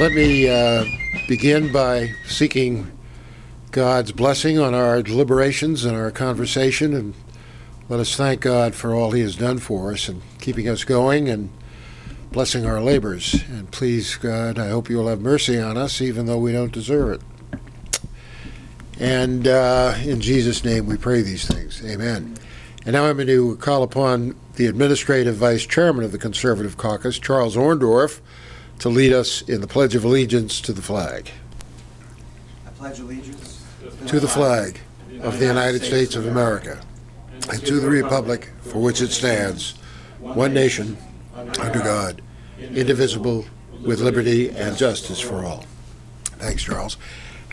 Let me begin by seeking God's blessing on our deliberations and our conversation, and let us thank God for all He has done for us and keeping us going and blessing our labors. And please, God, I hope you will have mercy on us, even though we don't deserve it. And in Jesus' name we pray these things. Amen. And now I'm going to call upon the Administrative Vice Chairman of the Conservative Caucus, Charles Orndorff, to lead us in the Pledge of Allegiance to the flag. I pledge allegiance to the flag of the United States of America and to the republic for which it stands, one nation, under God, indivisible, with liberty and justice for all. Thanks, Charles.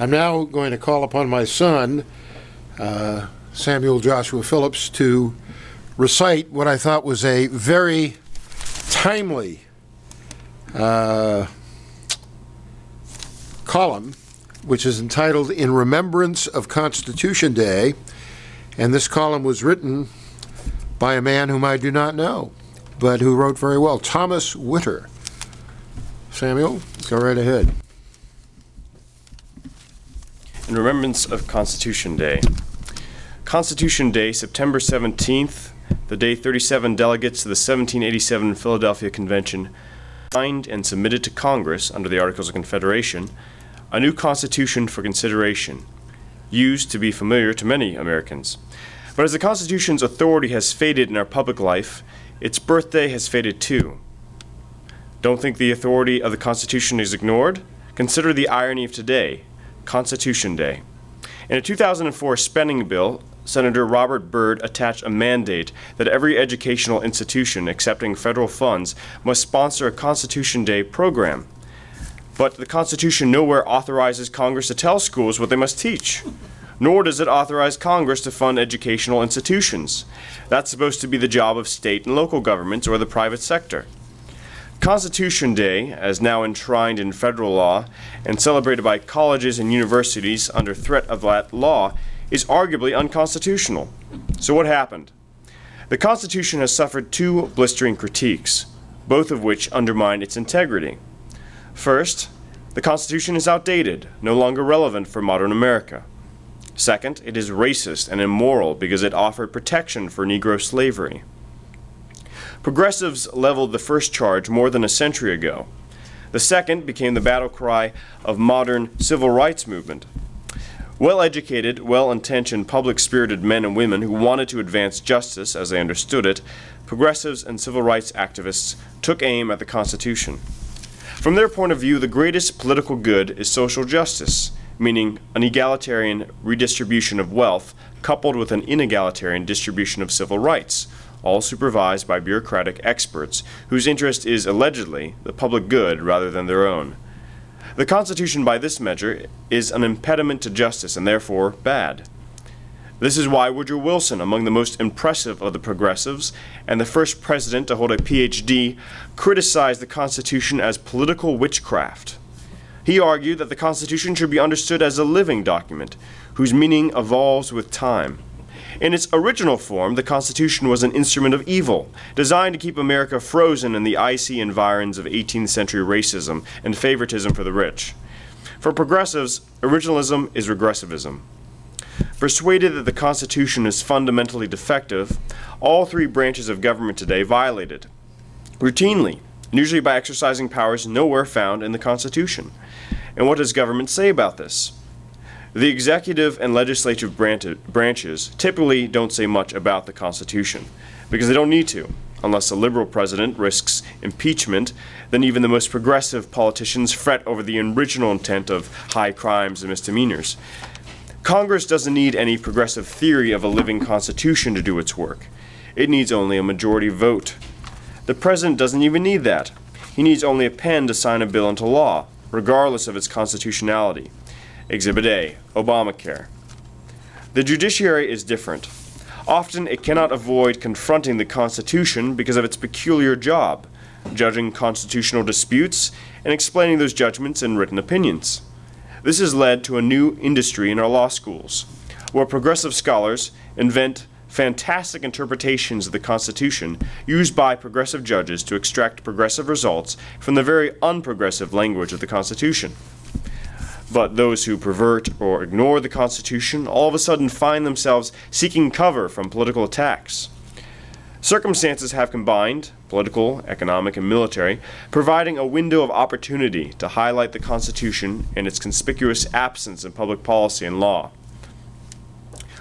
I'm now going to call upon my son, Samuel Joshua Phillips, to recite what I thought was a very timely column, which is entitled In Remembrance of Constitution Day, and this column was written by a man whom I do not know, but who wrote very well, Thomas Witter. Samuel, go right ahead. In Remembrance of Constitution Day. Constitution Day, September 17th, the day 37 delegates to the 1787 Philadelphia Convention signed and submitted to Congress under the Articles of Confederation a new Constitution for consideration, used to be familiar to many Americans. But as the Constitution's authority has faded in our public life, its birthday has faded too. Don't think the authority of the Constitution is ignored? Consider the irony of today, Constitution Day. In a 2004 spending bill, Senator Robert Byrd attached a mandate that every educational institution accepting federal funds must sponsor a Constitution Day program. But the Constitution nowhere authorizes Congress to tell schools what they must teach, nor does it authorize Congress to fund educational institutions. That's supposed to be the job of state and local governments or the private sector. Constitution Day, as now enshrined in federal law and celebrated by colleges and universities under threat of that law, is arguably unconstitutional. So what happened? The Constitution has suffered two blistering critiques, both of which undermine its integrity. First, the Constitution is outdated, no longer relevant for modern America. Second, it is racist and immoral because it offered protection for Negro slavery. Progressives leveled the first charge more than a century ago. The second became the battle cry of modern civil rights movement. Well-educated, well-intentioned, public-spirited men and women who wanted to advance justice as they understood it, progressives and civil rights activists took aim at the Constitution. From their point of view, the greatest political good is social justice, meaning an egalitarian redistribution of wealth coupled with an inegalitarian distribution of civil rights, all supervised by bureaucratic experts whose interest is allegedly the public good rather than their own. The Constitution, by this measure, is an impediment to justice and therefore bad. This is why Woodrow Wilson, among the most impressive of the progressives and the first president to hold a PhD, criticized the Constitution as political witchcraft. He argued that the Constitution should be understood as a living document whose meaning evolves with time. In its original form, the Constitution was an instrument of evil, designed to keep America frozen in the icy environs of 18th century racism and favoritism for the rich. For progressives, originalism is regressivism. Persuaded that the Constitution is fundamentally defective, all three branches of government today violate it, routinely, and usually by exercising powers nowhere found in the Constitution. And what does government say about this? The executive and legislative branches typically don't say much about the Constitution, because they don't need to. Unless a liberal president risks impeachment, then even the most progressive politicians fret over the original intent of high crimes and misdemeanors. Congress doesn't need any progressive theory of a living Constitution to do its work. It needs only a majority vote. The president doesn't even need that. He needs only a pen to sign a bill into law, regardless of its constitutionality. Exhibit A, Obamacare. The judiciary is different. Often it cannot avoid confronting the Constitution because of its peculiar job, judging constitutional disputes and explaining those judgments in written opinions. This has led to a new industry in our law schools, where progressive scholars invent fantastic interpretations of the Constitution used by progressive judges to extract progressive results from the very unprogressive language of the Constitution. But those who pervert or ignore the Constitution all of a sudden find themselves seeking cover from political attacks. Circumstances have combined, political, economic, and military, providing a window of opportunity to highlight the Constitution and its conspicuous absence in public policy and law.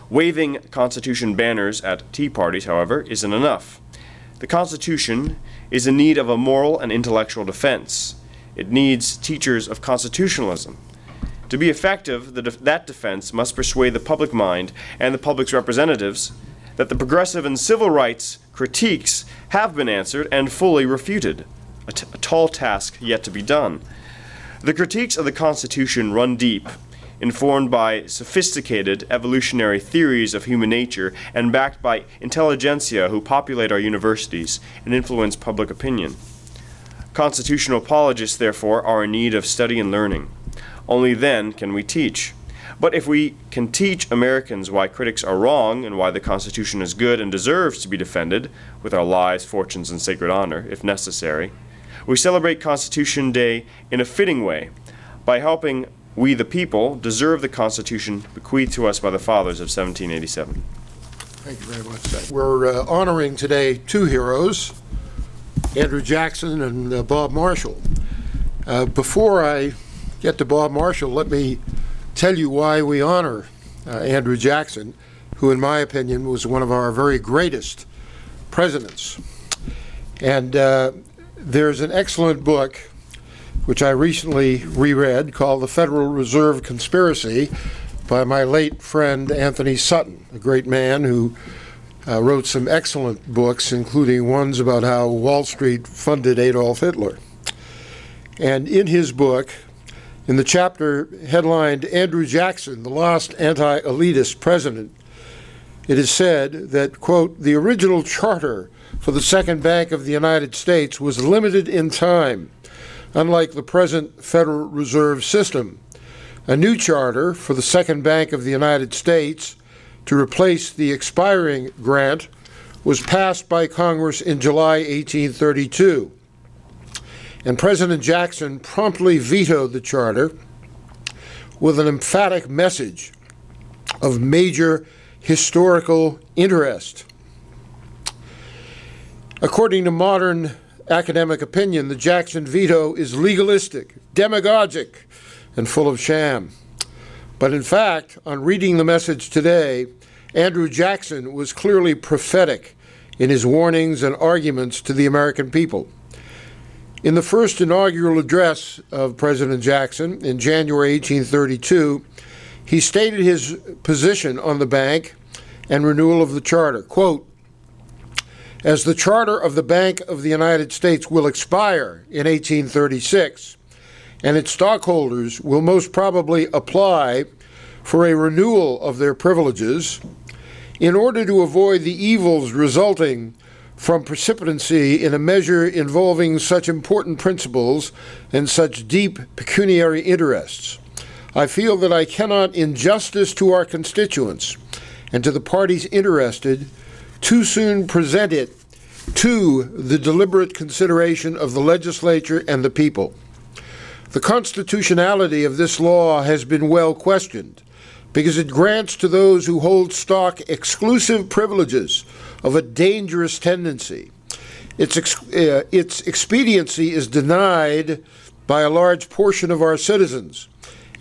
Waving Constitution banners at tea parties, however, isn't enough. The Constitution is in need of a moral and intellectual defense. It needs teachers of constitutionalism. To be effective, that defense must persuade the public mind and the public's representatives that the progressive and civil rights critiques have been answered and fully refuted, a tall task yet to be done. The critiques of the Constitution run deep, informed by sophisticated evolutionary theories of human nature and backed by intelligentsia who populate our universities and influence public opinion. Constitutional apologists, therefore, are in need of study and learning. Only then can we teach. But if we can teach Americans why critics are wrong and why the Constitution is good and deserves to be defended with our lives, fortunes, and sacred honor, if necessary, we celebrate Constitution Day in a fitting way by helping we the people deserve the Constitution bequeathed to us by the fathers of 1787. Thank you very much. We're honoring today two heroes, Andrew Jackson and Bob Marshall. Before I get to Bob Marshall, let me tell you why we honor Andrew Jackson, who in my opinion was one of our very greatest presidents. And there's an excellent book which I recently reread called The Federal Reserve Conspiracy by my late friend Anthony Sutton, a great man who wrote some excellent books, including ones about how Wall Street funded Adolf Hitler. And in his book, in the chapter headlined Andrew Jackson, the Lost Anti-Elitist President, it is said that, quote, the original charter for the Second Bank of the United States was limited in time, unlike the present Federal Reserve System. A new charter for the Second Bank of the United States to replace the expiring grant was passed by Congress in July 1832. And President Jackson promptly vetoed the charter with an emphatic message of major historical interest. According to modern academic opinion, the Jackson veto is legalistic, demagogic, and full of sham. But in fact, on reading the message today, Andrew Jackson was clearly prophetic in his warnings and arguments to the American people. In the first inaugural address of President Jackson in January 1832, he stated his position on the bank and renewal of the charter. Quote, as the charter of the Bank of the United States will expire in 1836, and its stockholders will most probably apply for a renewal of their privileges, in order to avoid the evils resulting from precipitancy in a measure involving such important principles and such deep pecuniary interests, I feel that I cannot, in justice to our constituents and to the parties interested, too soon present it to the deliberate consideration of the legislature and the people. The constitutionality of this law has been well questioned because it grants to those who hold stock exclusive privileges of a dangerous tendency. Its expediency is denied by a large portion of our citizens,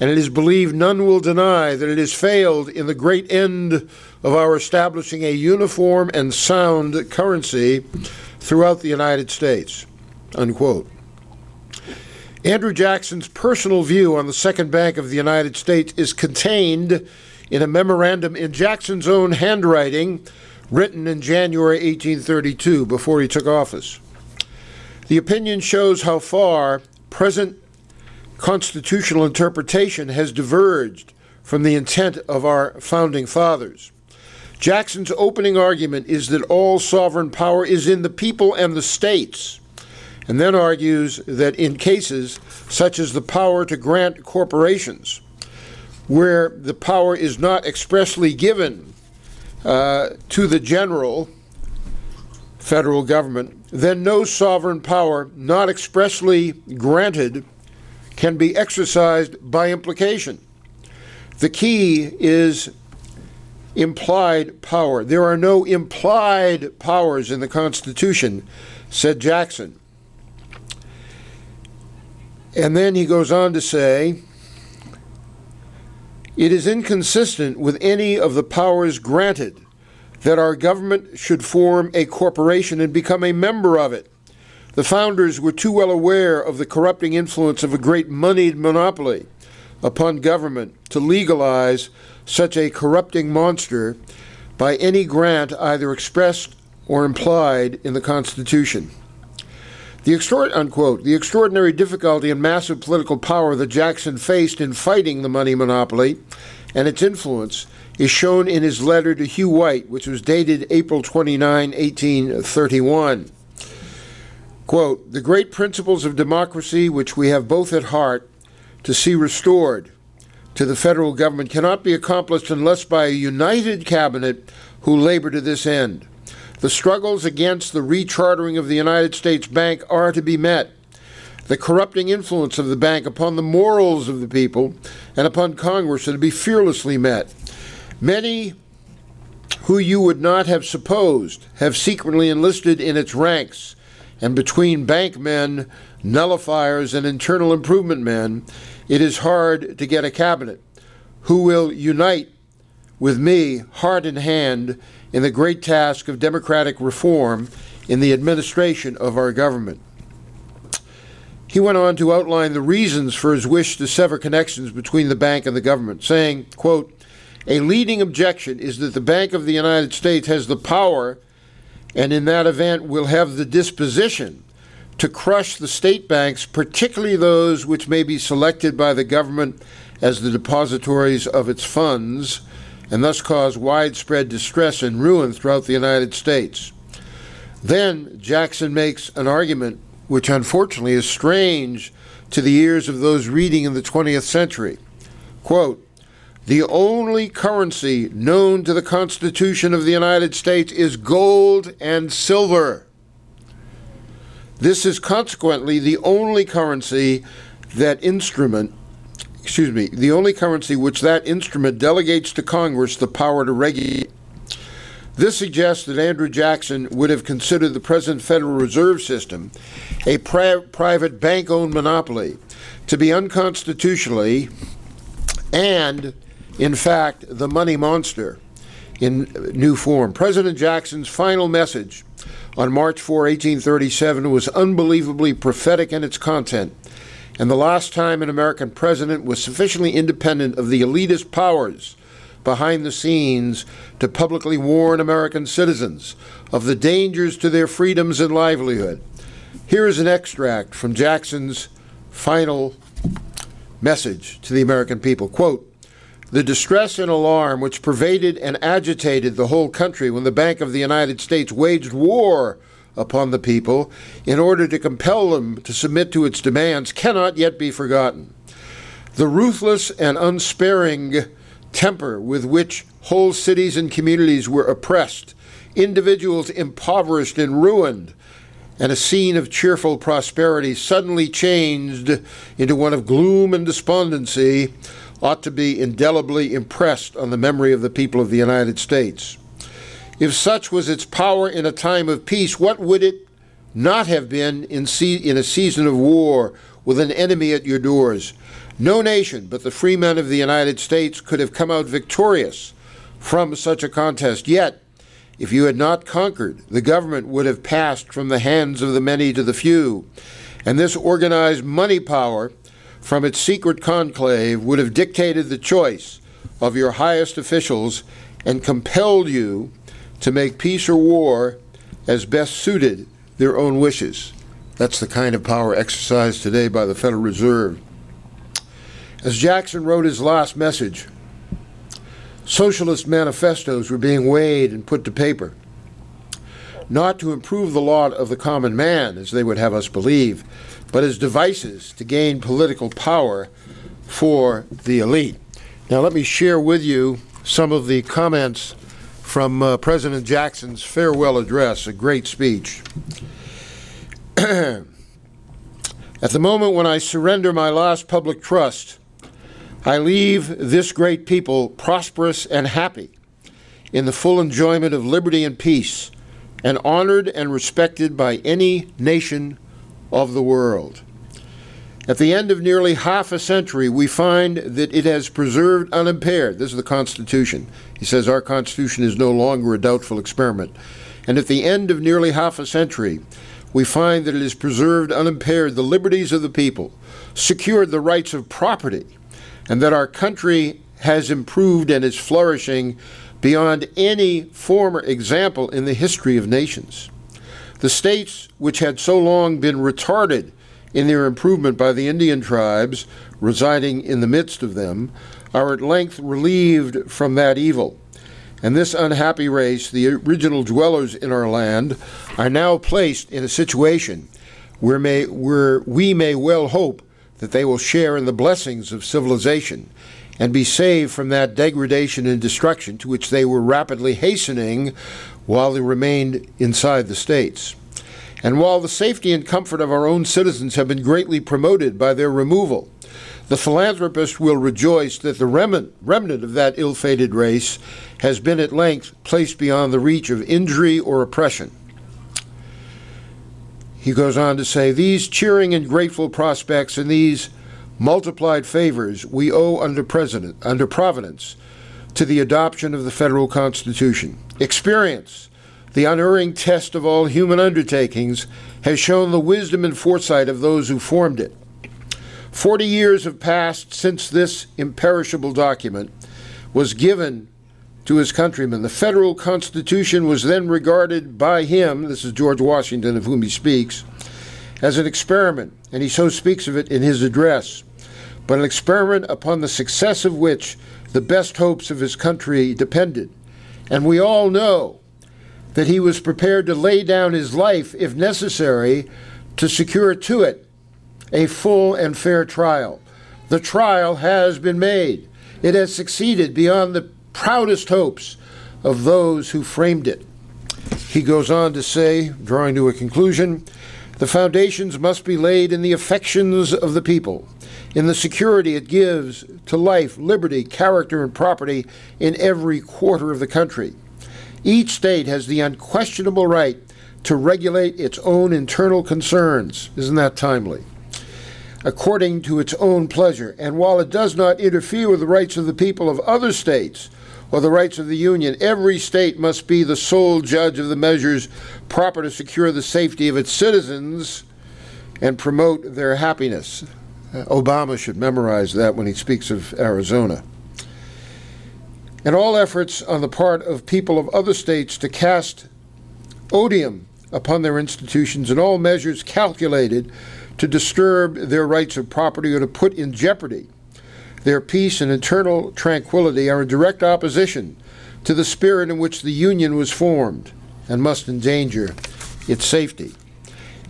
and it is believed none will deny that it has failed in the great end of our establishing a uniform and sound currency throughout the United States, unquote. Andrew Jackson's personal view on the Second Bank of the United States is contained in a memorandum in Jackson's own handwriting written in January 1832 before he took office. The opinion shows how far present constitutional interpretation has diverged from the intent of our founding fathers. Jackson's opening argument is that all sovereign power is in the people and the states, and then argues that in cases such as the power to grant corporations, where the power is not expressly given to the general federal government, then no sovereign power not expressly granted can be exercised by implication. The key is implied power. There are no implied powers in the Constitution, said Jackson. And then he goes on to say, it is inconsistent with any of the powers granted that our government should form a corporation and become a member of it. The founders were too well aware of the corrupting influence of a great moneyed monopoly upon government to legalize such a corrupting monster by any grant either expressed or implied in the Constitution. The extraordinary difficulty and massive political power that Jackson faced in fighting the money monopoly and its influence is shown in his letter to Hugh White, which was dated April 29, 1831. Quote, the great principles of democracy which we have both at heart to see restored to the federal government cannot be accomplished unless by a united cabinet who labor to this end. The struggles against the rechartering of the United States Bank are to be met. The corrupting influence of the bank upon the morals of the people and upon Congress are to be fearlessly met. Many who you would not have supposed have secretly enlisted in its ranks, and between bank men, nullifiers, and internal improvement men, it is hard to get a cabinet who will unite with me heart and hand in the great task of democratic reform in the administration of our government. He went on to outline the reasons for his wish to sever connections between the bank and the government, saying, quote, a leading objection is that the Bank of the United States has the power and in that event will have the disposition to crush the state banks, particularly those which may be selected by the government as the depositories of its funds, and thus cause widespread distress and ruin throughout the United States. Then Jackson makes an argument which unfortunately is strange to the ears of those reading in the 20th century. Quote, the only currency known to the Constitution of the United States is gold and silver. This is consequently the only currency the only currency which that instrument delegates to Congress the power to regulate. This suggests that Andrew Jackson would have considered the present Federal Reserve System, a private bank-owned monopoly, to be unconstitutionally and, in fact, the money monster in new form. President Jackson's final message on March 4, 1837 was unbelievably prophetic in its content, and the last time an American president was sufficiently independent of the elitist powers behind the scenes to publicly warn American citizens of the dangers to their freedoms and livelihood. Here is an extract from Jackson's final message to the American people. Quote, the distress and alarm which pervaded and agitated the whole country when the Bank of the United States waged war upon the people in order to compel them to submit to its demands cannot yet be forgotten. The ruthless and unsparing temper with which whole cities and communities were oppressed, individuals impoverished and ruined, and a scene of cheerful prosperity suddenly changed into one of gloom and despondency ought to be indelibly impressed on the memory of the people of the United States. If such was its power in a time of peace, what would it not have been in a season of war with an enemy at your doors? No nation but the free men of the United States could have come out victorious from such a contest. Yet, if you had not conquered, the government would have passed from the hands of the many to the few, and this organized money power from its secret conclave would have dictated the choice of your highest officials and compelled you to make peace or war as best suited their own wishes. That's the kind of power exercised today by the Federal Reserve. As Jackson wrote his last message, socialist manifestos were being weighed and put to paper, not to improve the lot of the common man, as they would have us believe, but as devices to gain political power for the elite. Now let me share with you some of the comments from President Jackson's farewell address, a great speech. At the moment when I surrender my last public trust, I leave this great people prosperous and happy in the full enjoyment of liberty and peace, and honored and respected by any nation of the world. At the end of nearly half a century, we find that it has preserved unimpaired. This is the Constitution. He says our Constitution is no longer a doubtful experiment. And at the end of nearly half a century, we find that it has preserved unimpaired the liberties of the people, secured the rights of property, and that our country has improved and is flourishing beyond any former example in the history of nations. The states which had so long been retarded in their improvement by the Indian tribes residing in the midst of them are at length relieved from that evil. And this unhappy race, the original dwellers in our land, are now placed in a situation where we may well hope that they will share in the blessings of civilization and be saved from that degradation and destruction to which they were rapidly hastening while they remained inside the states. And while the safety and comfort of our own citizens have been greatly promoted by their removal, the philanthropist will rejoice that the remnant of that ill-fated race has been at length placed beyond the reach of injury or oppression. He goes on to say, these cheering and grateful prospects and these multiplied favors we owe under Providence to the adoption of the federal Constitution. Experience, the unerring test of all human undertakings, has shown the wisdom and foresight of those who formed it. 40 years have passed since this imperishable document was given to his countrymen. The federal Constitution was then regarded by him, this is George Washington of whom he speaks, as an experiment, and he so speaks of it in his address, but an experiment upon the success of which the best hopes of his country depended. And we all know that he was prepared to lay down his life, if necessary, to secure to it a full and fair trial. The trial has been made. It has succeeded beyond the proudest hopes of those who framed it. He goes on to say, drawing to a conclusion, the foundations must be laid in the affections of the people, in the security it gives to life, liberty, character, and property in every quarter of the country. Each state has the unquestionable right to regulate its own internal concerns. Isn't that timely? According to its own pleasure. And while it does not interfere with the rights of the people of other states or the rights of the Union, every state must be the sole judge of the measures proper to secure the safety of its citizens and promote their happiness. Obama should memorize that when he speaks of Arizona. And all efforts on the part of people of other states to cast odium upon their institutions and all measures calculated to disturb their rights of property or to put in jeopardy their peace and internal tranquility are in direct opposition to the spirit in which the Union was formed and must endanger its safety.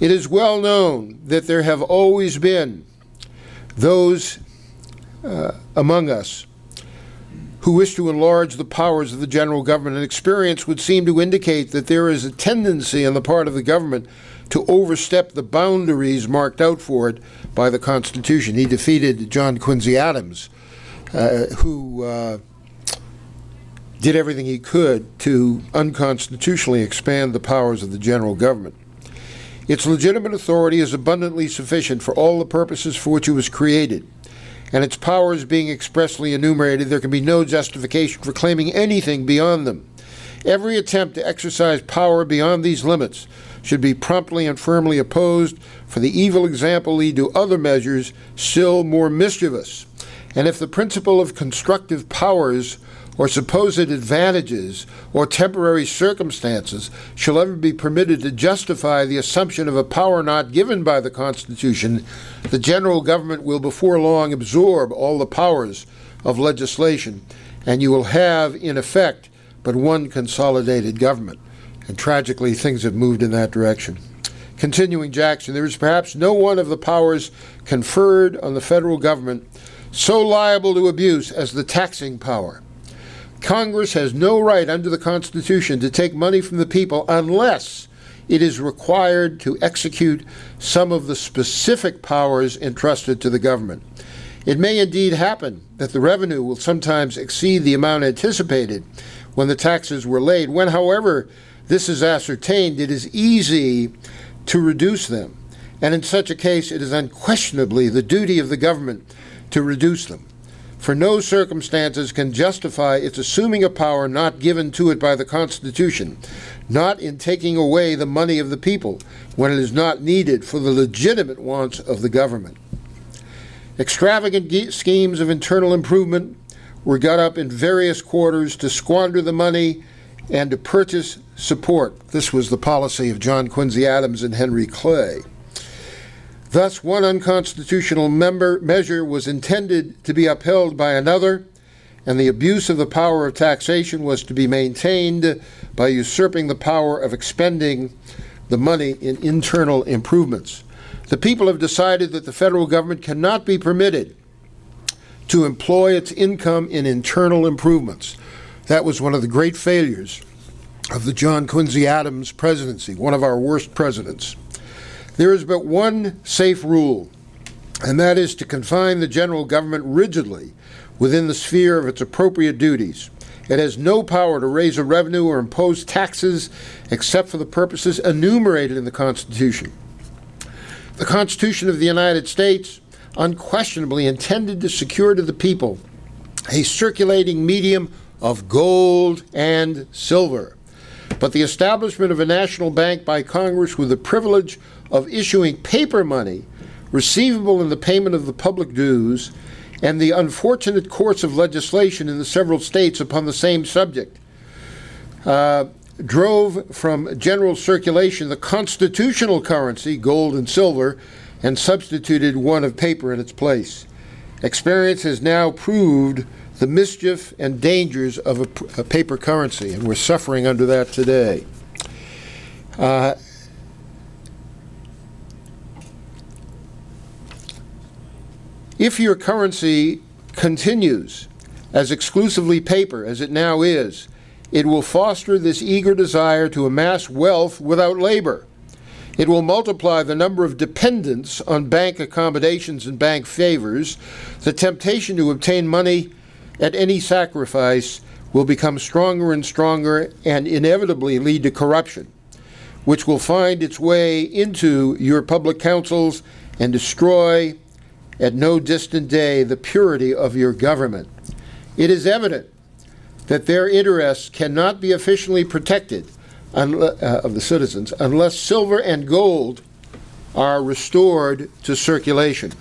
It is well known that there have always been those among us who wish to enlarge the powers of the general government, and experience would seem to indicate that there is a tendency on the part of the government to overstep the boundaries marked out for it by the Constitution. He defeated John Quincy Adams, who did everything he could to unconstitutionally expand the powers of the general government. Its legitimate authority is abundantly sufficient for all the purposes for which it was created, and its powers being expressly enumerated, there can be no justification for claiming anything beyond them. Every attempt to exercise power beyond these limits should be promptly and firmly opposed, for the evil example lead to other measures still more mischievous. And if the principle of constructive powers or supposed advantages or temporary circumstances shall ever be permitted to justify the assumption of a power not given by the Constitution, the general government will before long absorb all the powers of legislation, and you will have, in effect, but one consolidated government. And tragically, things have moved in that direction. Continuing Jackson, there is perhaps no one of the powers conferred on the federal government so liable to abuse as the taxing power. Congress has no right under the Constitution to take money from the people unless it is required to execute some of the specific powers entrusted to the government. It may indeed happen that the revenue will sometimes exceed the amount anticipated when the taxes were laid. When, however, this is ascertained, it is easy to reduce them, and in such a case it is unquestionably the duty of the government to reduce them. For no circumstances can justify its assuming a power not given to it by the Constitution, not in taking away the money of the people when it is not needed for the legitimate wants of the government. Extravagant schemes of internal improvement were got up in various quarters to squander the money and to purchase support. This was the policy of John Quincy Adams and Henry Clay. Thus, one unconstitutional measure was intended to be upheld by another, and the abuse of the power of taxation was to be maintained by usurping the power of expending the money in internal improvements. The people have decided that the federal government cannot be permitted to employ its income in internal improvements. That was one of the great failures of the John Quincy Adams presidency, one of our worst presidents. There is but one safe rule, and that is to confine the general government rigidly within the sphere of its appropriate duties. It has no power to raise a revenue or impose taxes except for the purposes enumerated in the Constitution. The Constitution of the United States unquestionably intended to secure to the people a circulating medium of gold and silver. But the establishment of a national bank by Congress with the privilege of issuing paper money receivable in the payment of the public dues, and the unfortunate course of legislation in the several states upon the same subject, drove from general circulation the constitutional currency, gold and silver, and substituted one of paper in its place. Experience has now proved the mischief and dangers of a paper currency, and we're suffering under that today. If your currency continues as exclusively paper, as it now is, it will foster this eager desire to amass wealth without labor. It will multiply the number of dependents on bank accommodations and bank favors. The temptation to obtain money at any sacrifice will become stronger and stronger and inevitably lead to corruption, which will find its way into your public councils and destroy at no distant day the purity of your government. It is evident that their interests cannot be efficiently protected of the citizens unless silver and gold are restored to circulation.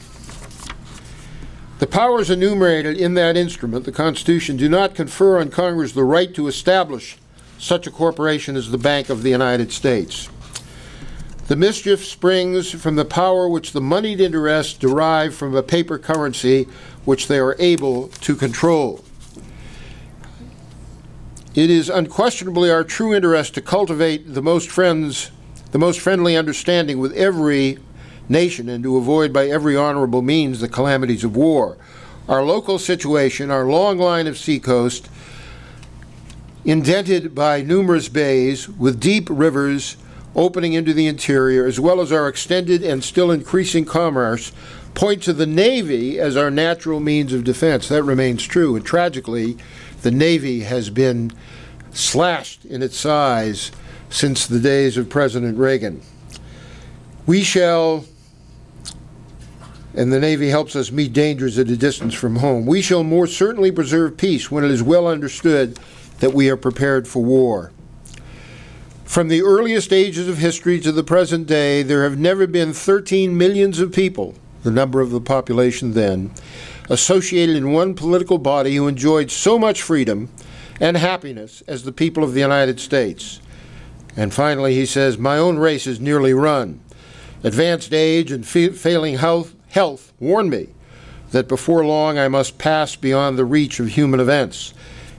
The powers enumerated in that instrument, the Constitution, do not confer on Congress the right to establish such a corporation as the Bank of the United States. The mischief springs from the power which the moneyed interests derive from a paper currency which they are able to control. It is unquestionably our true interest to cultivate the most friendly understanding with every nation and to avoid by every honorable means the calamities of war. Our local situation, our long line of seacoast, indented by numerous bays with deep rivers opening into the interior, as well as our extended and still increasing commerce, point to the Navy as our natural means of defense. That remains true, and tragically, the Navy has been slashed in its size since the days of President Reagan. We shall, and the Navy helps us meet dangers at a distance from home, we shall more certainly preserve peace when it is well understood that we are prepared for war. From the earliest ages of history to the present day, there have never been 13 millions of people, the number of the population then, associated in one political body who enjoyed so much freedom and happiness as the people of the United States. And finally, he says, my own race is nearly run. Advanced age and failing health warn me that before long I must pass beyond the reach of human events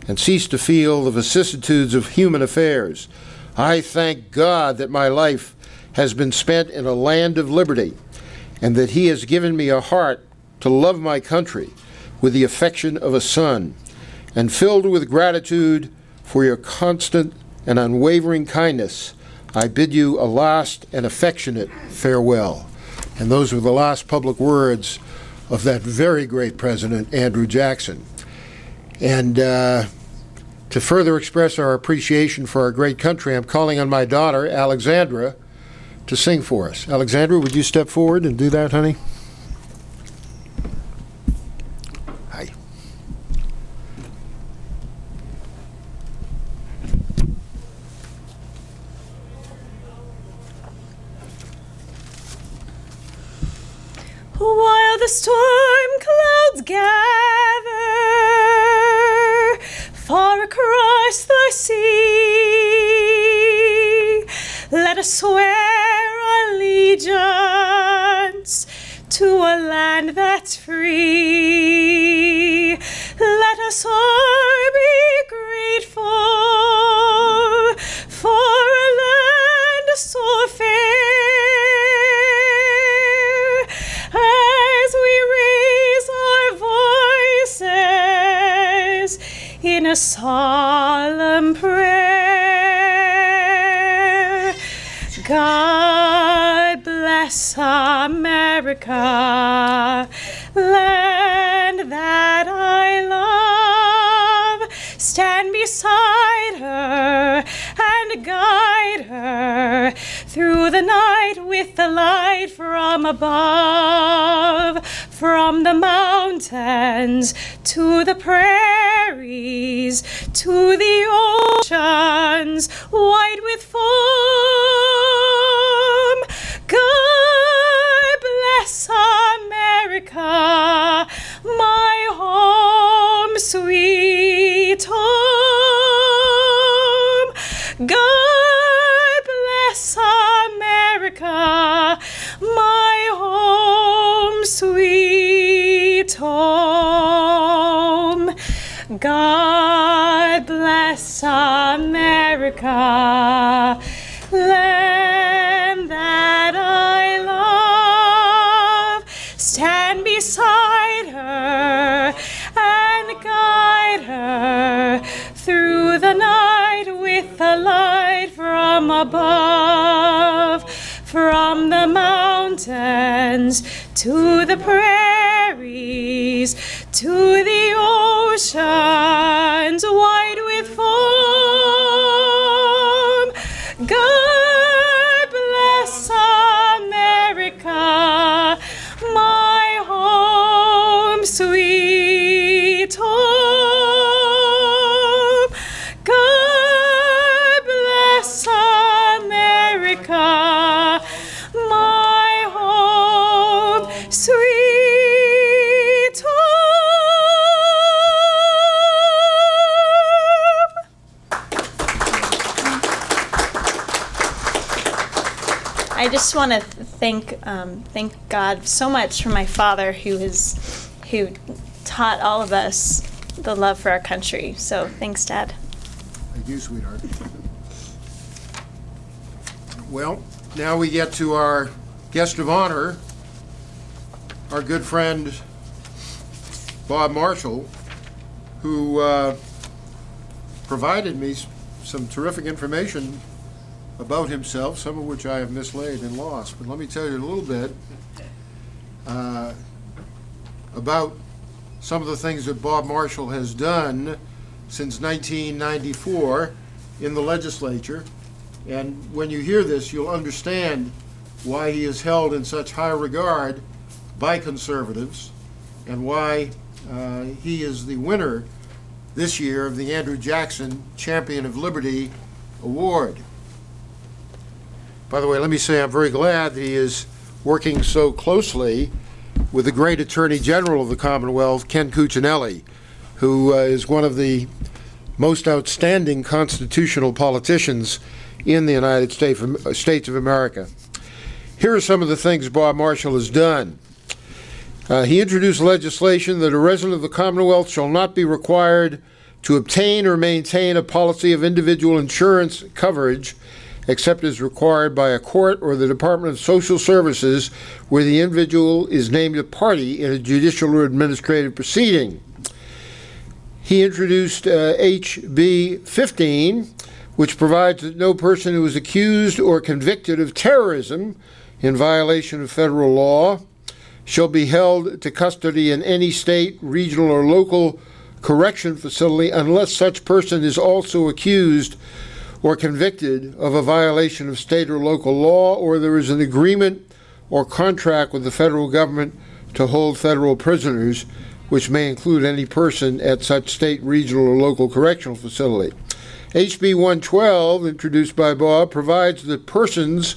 and cease to feel the vicissitudes of human affairs. I thank God that my life has been spent in a land of liberty and that He has given me a heart to love my country with the affection of a son, and filled with gratitude for your constant and unwavering kindness, I bid you a last and affectionate farewell. And those were the last public words of that very great president, Andrew Jackson. And to further express our appreciation for our great country, I'm calling on my daughter, Alexandra, to sing for us. Alexandra, would you step forward and do that, honey? Hi. While the storm clouds gather far across the sea, let us swear allegiance to a land that's free. Let us all be grateful for a land so fair, as we raise our voices in a solemn prayer. God bless America, land that I love. Stand beside her and guide her through the night with the light from above. From the mountains to the prairies, to the oceans white with foam. God bless America, my home, sweet home. God bless America, my home, sweet home. God bless America, land that I love. Stand beside her and guide her through the night with the light from above. From the mountains to the prairies, to the oceans white with foam. God bless America, my home, sweet home. God bless America, my home, sweet home. I just want to thank God so much for my father, who taught all of us the love for our country. So thanks, Dad. Thank you, sweetheart. Well, now we get to our guest of honor, our good friend Bob Marshall, who provided me some terrific information about himself, some of which I have mislaid and lost. But let me tell you a little bit about some of the things that Bob Marshall has done since 1994 in the legislature. And when you hear this, you'll understand why he is held in such high regard by conservatives and why he is the winner this year of the Andrew Jackson Champion of Liberty Award. By the way, let me say I'm very glad that he is working so closely with the great Attorney General of the Commonwealth, Ken Cuccinelli, who is one of the most outstanding constitutional politicians in the United States of America. Here are some of the things Bob Marshall has done. He introduced legislation that a resident of the Commonwealth shall not be required to obtain or maintain a policy of individual insurance coverage except as required by a court or the Department of Social Services where the individual is named a party in a judicial or administrative proceeding. He introduced HB 15, which provides that no person who is accused or convicted of terrorism in violation of federal law shall be held to custody in any state, regional, or local correction facility unless such person is also accused or convicted of a violation of state or local law, or there is an agreement or contract with the federal government to hold federal prisoners, which may include any person at such state, regional, or local correctional facility. HB 112, introduced by Bob, provides that persons,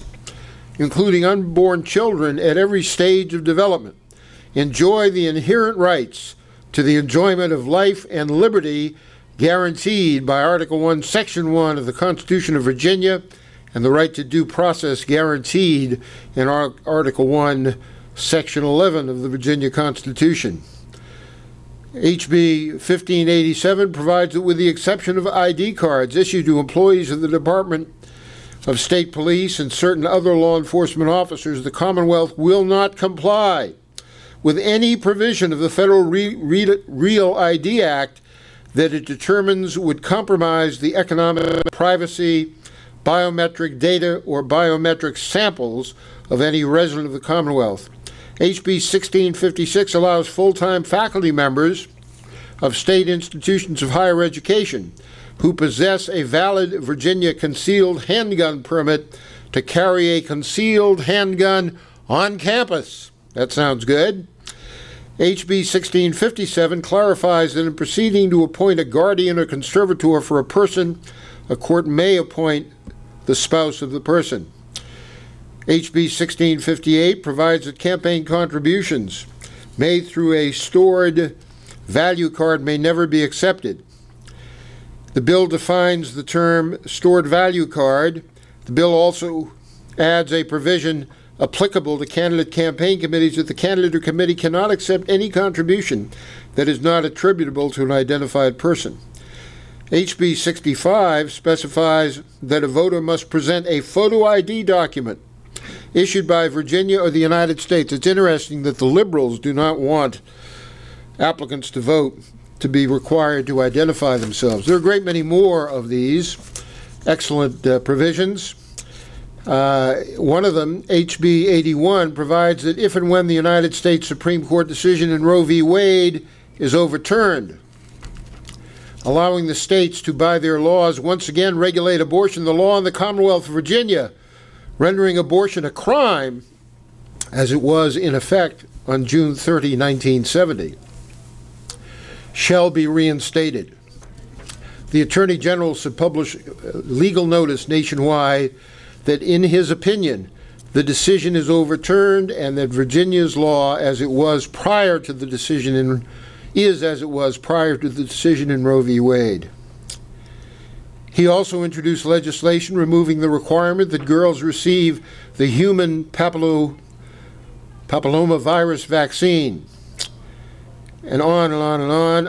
including unborn children at every stage of development, enjoy the inherent rights to the enjoyment of life and liberty guaranteed by Article 1, Section 1 of the Constitution of Virginia, and the right to due process guaranteed in Article 1, Section 11 of the Virginia Constitution. HB 1587 provides that with the exception of ID cards issued to employees of the Department of State Police and certain other law enforcement officers, the Commonwealth will not comply with any provision of the Federal Real ID Act that it determines would compromise the economic privacy, biometric data, or biometric samples of any resident of the Commonwealth. HB 1656 allows full-time faculty members of state institutions of higher education who possess a valid Virginia concealed handgun permit to carry a concealed handgun on campus. That sounds good. HB 1657 clarifies that in proceeding to appoint a guardian or conservator for a person, a court may appoint the spouse of the person. HB 1658 provides that campaign contributions made through a stored value card may never be accepted. The bill defines the term stored value card. The bill also adds a provision applicable to candidate campaign committees that the candidate or committee cannot accept any contribution that is not attributable to an identified person. HB 65 specifies that a voter must present a photo ID document issued by Virginia or the United States. It's interesting that the liberals do not want applicants to vote to be required to identify themselves. There are a great many more of these excellent provisions. One of them, HB 81, provides that if and when the United States Supreme Court decision in Roe v. Wade is overturned, allowing the states to, by their laws, once again regulate abortion, the law in the Commonwealth of Virginia rendering abortion a crime, as it was in effect on June 30, 1970, shall be reinstated. The Attorney General should publish legal notice nationwide that in his opinion the decision is overturned and that Virginia's law as it was prior to the decision is as it was prior to the decision in Roe v. Wade. He also introduced legislation removing the requirement that girls receive the human papillomavirus vaccine. And on and on and on.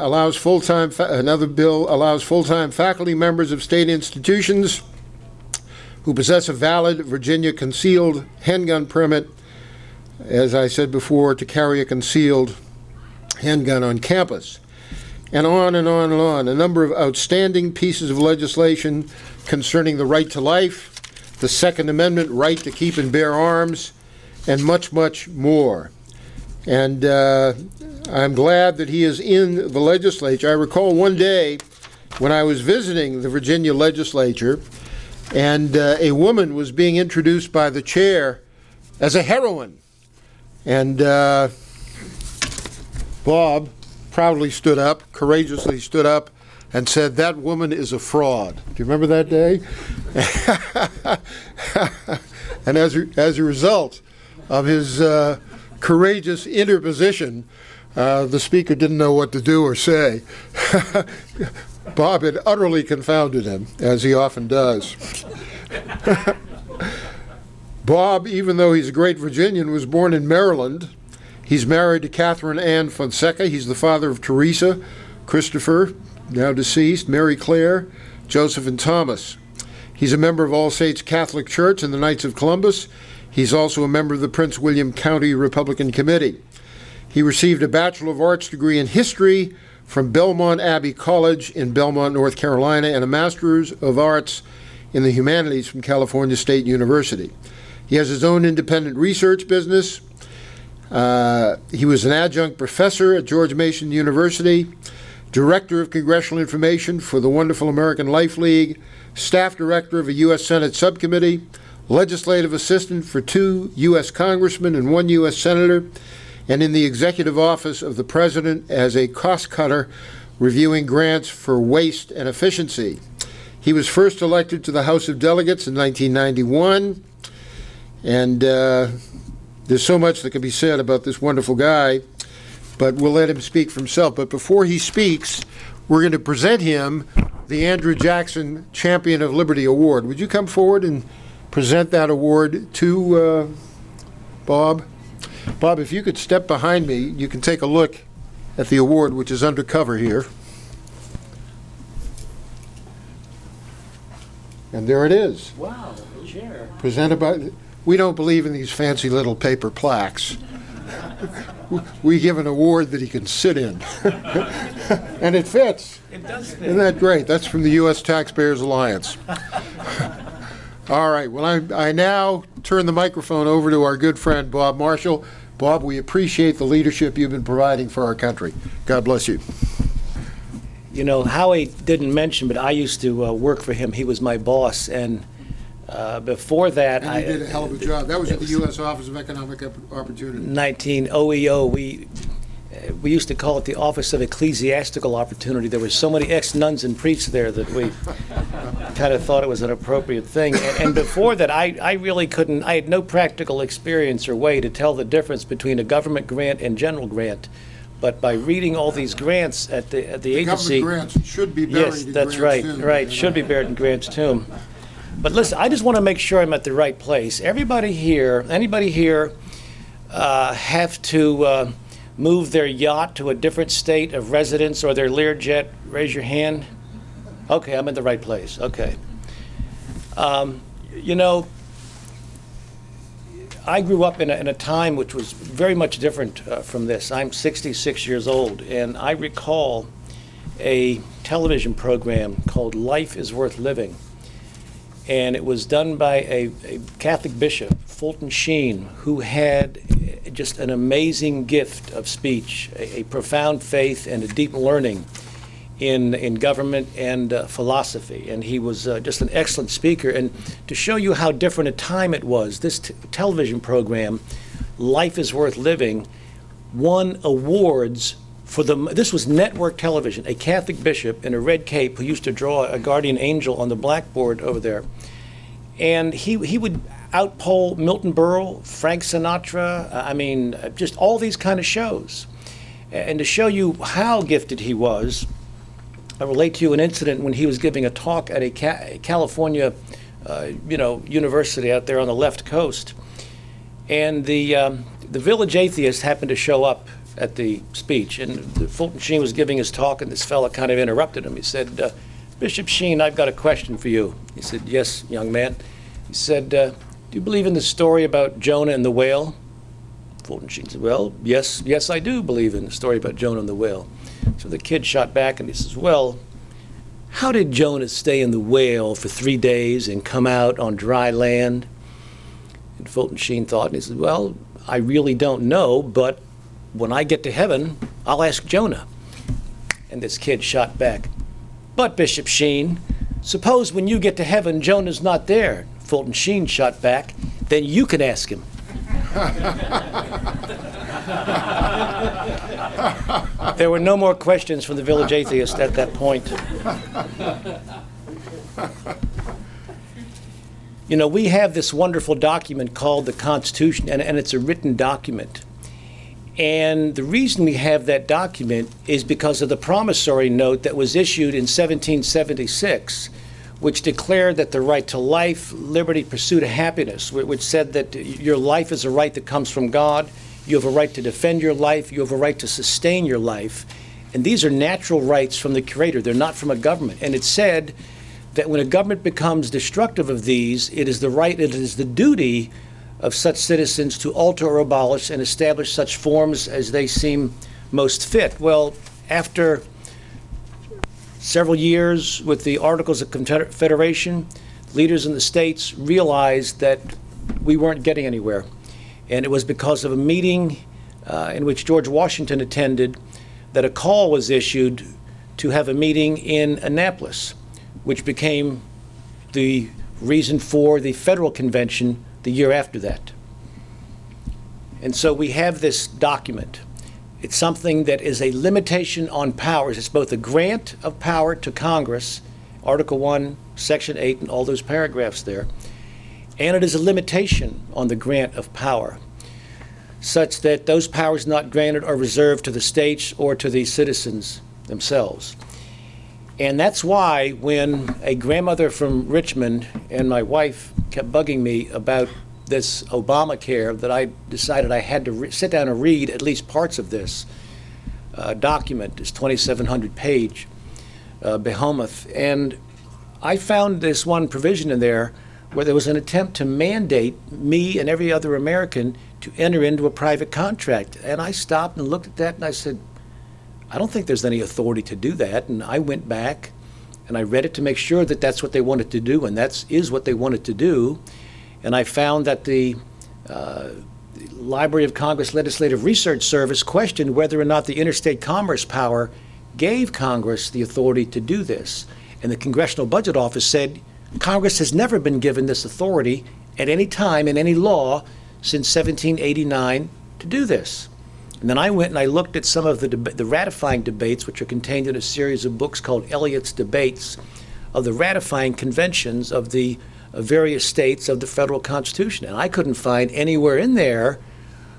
Another bill allows full-time faculty members of state institutions who possess a valid Virginia concealed handgun permit, as I said before, to carry a concealed handgun on campus. And on and on and on. A number of outstanding pieces of legislation concerning the right to life, the Second Amendment right to keep and bear arms, and much, much more. And I'm glad that he is in the legislature. I recall one day when I was visiting the Virginia legislature, and a woman was being introduced by the chair as a heroine. And Bob proudly stood up, courageously stood up, and said, "That woman is a fraud." Do you remember that day? And as a result of his courageous interposition, the speaker didn't know what to do or say. Bob had utterly confounded him, as he often does. Bob, even though he's a great Virginian, was born in Maryland. He's married to Catherine Ann Fonseca. He's the father of Teresa, Christopher, now deceased, Mary Claire, Joseph, and Thomas. He's a member of All Saints Catholic Church and the Knights of Columbus. He's also a member of the Prince William County Republican Committee. He received a Bachelor of Arts degree in history from Belmont Abbey College in Belmont, North Carolina, and a Master's of Arts in the Humanities from California State University. He has his own independent research business. He was an adjunct professor at George Mason University, director of congressional information for the Wonderful American Life League, staff director of a U.S. Senate subcommittee, legislative assistant for 2 U.S. congressmen and 1 U.S. senator, and in the executive office of the president as a cost cutter reviewing grants for waste and efficiency. He was first elected to the House of Delegates in 1991, and there's so much that can be said about this wonderful guy, but we'll let him speak for himself. But before he speaks, we're going to present him the Andrew Jackson Champion of Liberty Award. Would you come forward and present that award to Bob? Bob, if you could step behind me, you can take a look at the award, which is under cover here. And there it is. Wow, chair. Presented by, we don't believe in these fancy little paper plaques. We give an award that he can sit in. And it fits. It does fit. Isn't that great? That's from the U.S. Taxpayers Alliance. All right, well, I now turn the microphone over to our good friend, Bob Marshall. Bob, we appreciate the leadership you've been providing for our country. God bless you. You know, Howie didn't mention, but I used to work for him. He was my boss, and before that, And you did a hell of a job. That was at the U.S. Office of Economic Opportunity. 19 OEO, we used to call it the Office of Ecclesiastical Opportunity. There were so many ex-nuns and priests there that we kind of thought it was an appropriate thing. And before that, I really couldn't, I had no practical experience or way to tell the difference between a government grant and general grant. But by reading all these grants at the agency. Government grants should be buried yes, in that's Grant's right, tomb. right, should be buried in Grant's tomb. But listen, I just want to make sure I'm at the right place. Everybody here, anybody here have to move their yacht to a different state of residence or their Learjet? Raise your hand. Okay, I'm in the right place. Okay. You know, I grew up in a time which was very much different from this. I'm 66 years old, and I recall a television program called Life is Worth Living. And it was done by a Catholic bishop, Fulton Sheen, who had just an amazing gift of speech, a profound faith and a deep learning in government and philosophy. And he was just an excellent speaker. And to show you how different a time it was, this television program, Life is Worth Living, won awards for this was network television, a Catholic bishop in a red cape who used to draw a guardian angel on the blackboard over there. And he would outpoll Milton Berle, Frank Sinatra, I mean, just all these kind of shows. And to show you how gifted he was, I relate to you an incident when he was giving a talk at a California university out there on the left coast. And the village atheist happened to show up at the speech, and Fulton Sheen was giving his talk, and this fella kind of interrupted him. He said, Bishop Sheen, I've got a question for you. He said, yes, young man. He said, do you believe in the story about Jonah and the whale? Fulton Sheen said, well, yes, I do believe in the story about Jonah and the whale. So the kid shot back, and he says, well, how did Jonah stay in the whale for 3 days and come out on dry land? And Fulton Sheen thought, and he said, well, I really don't know, but when I get to heaven, I'll ask Jonah. And this kid shot back, but Bishop Sheen, suppose when you get to heaven, Jonah's not there. Fulton Sheen shot back, then you can ask him. There were no more questions from the village atheist at that point. You know, we have this wonderful document called the Constitution, and it's a written document. And the reason we have that document is because of the promissory note that was issued in 1776, which declared that the right to life, liberty, pursuit of happiness, which said that your life is a right that comes from God, you have a right to defend your life, you have a right to sustain your life, and these are natural rights from the Creator, they're not from a government. And it said that when a government becomes destructive of these, it is the right, it is the duty of such citizens to alter or abolish and establish such forms as they seem most fit. Well, after several years with the Articles of Confederation, leaders in the states realized that we weren't getting anywhere. And it was because of a meeting in which George Washington attended that a call was issued to have a meeting in Annapolis, which became the reason for the federal convention the year after that. And so we have this document. It's something that is a limitation on powers. It's both a grant of power to Congress, Article 1, Section 8, and all those paragraphs there, and it is a limitation on the grant of power, such that those powers not granted are reserved to the states or to the citizens themselves. And that's why when a grandmother from Richmond and my wife kept bugging me about this Obamacare, that I decided I had to sit down and read at least parts of this document, this 2,700-page behemoth. And I found this one provision in there where there was an attempt to mandate me and every other American to enter into a private contract. And I stopped and looked at that and I said, I don't think there's any authority to do that. And I went back and I read it to make sure that that's what they wanted to do, and that is what they wanted to do. And I found that the Library of Congress Legislative Research Service questioned whether or not the interstate commerce power gave Congress the authority to do this. And the Congressional Budget Office said Congress has never been given this authority at any time in any law since 1789 to do this. And then I went and I looked at some of the ratifying debates, which are contained in a series of books called Eliot's Debates, of the ratifying conventions of the various states of the federal Constitution. And I couldn't find anywhere in there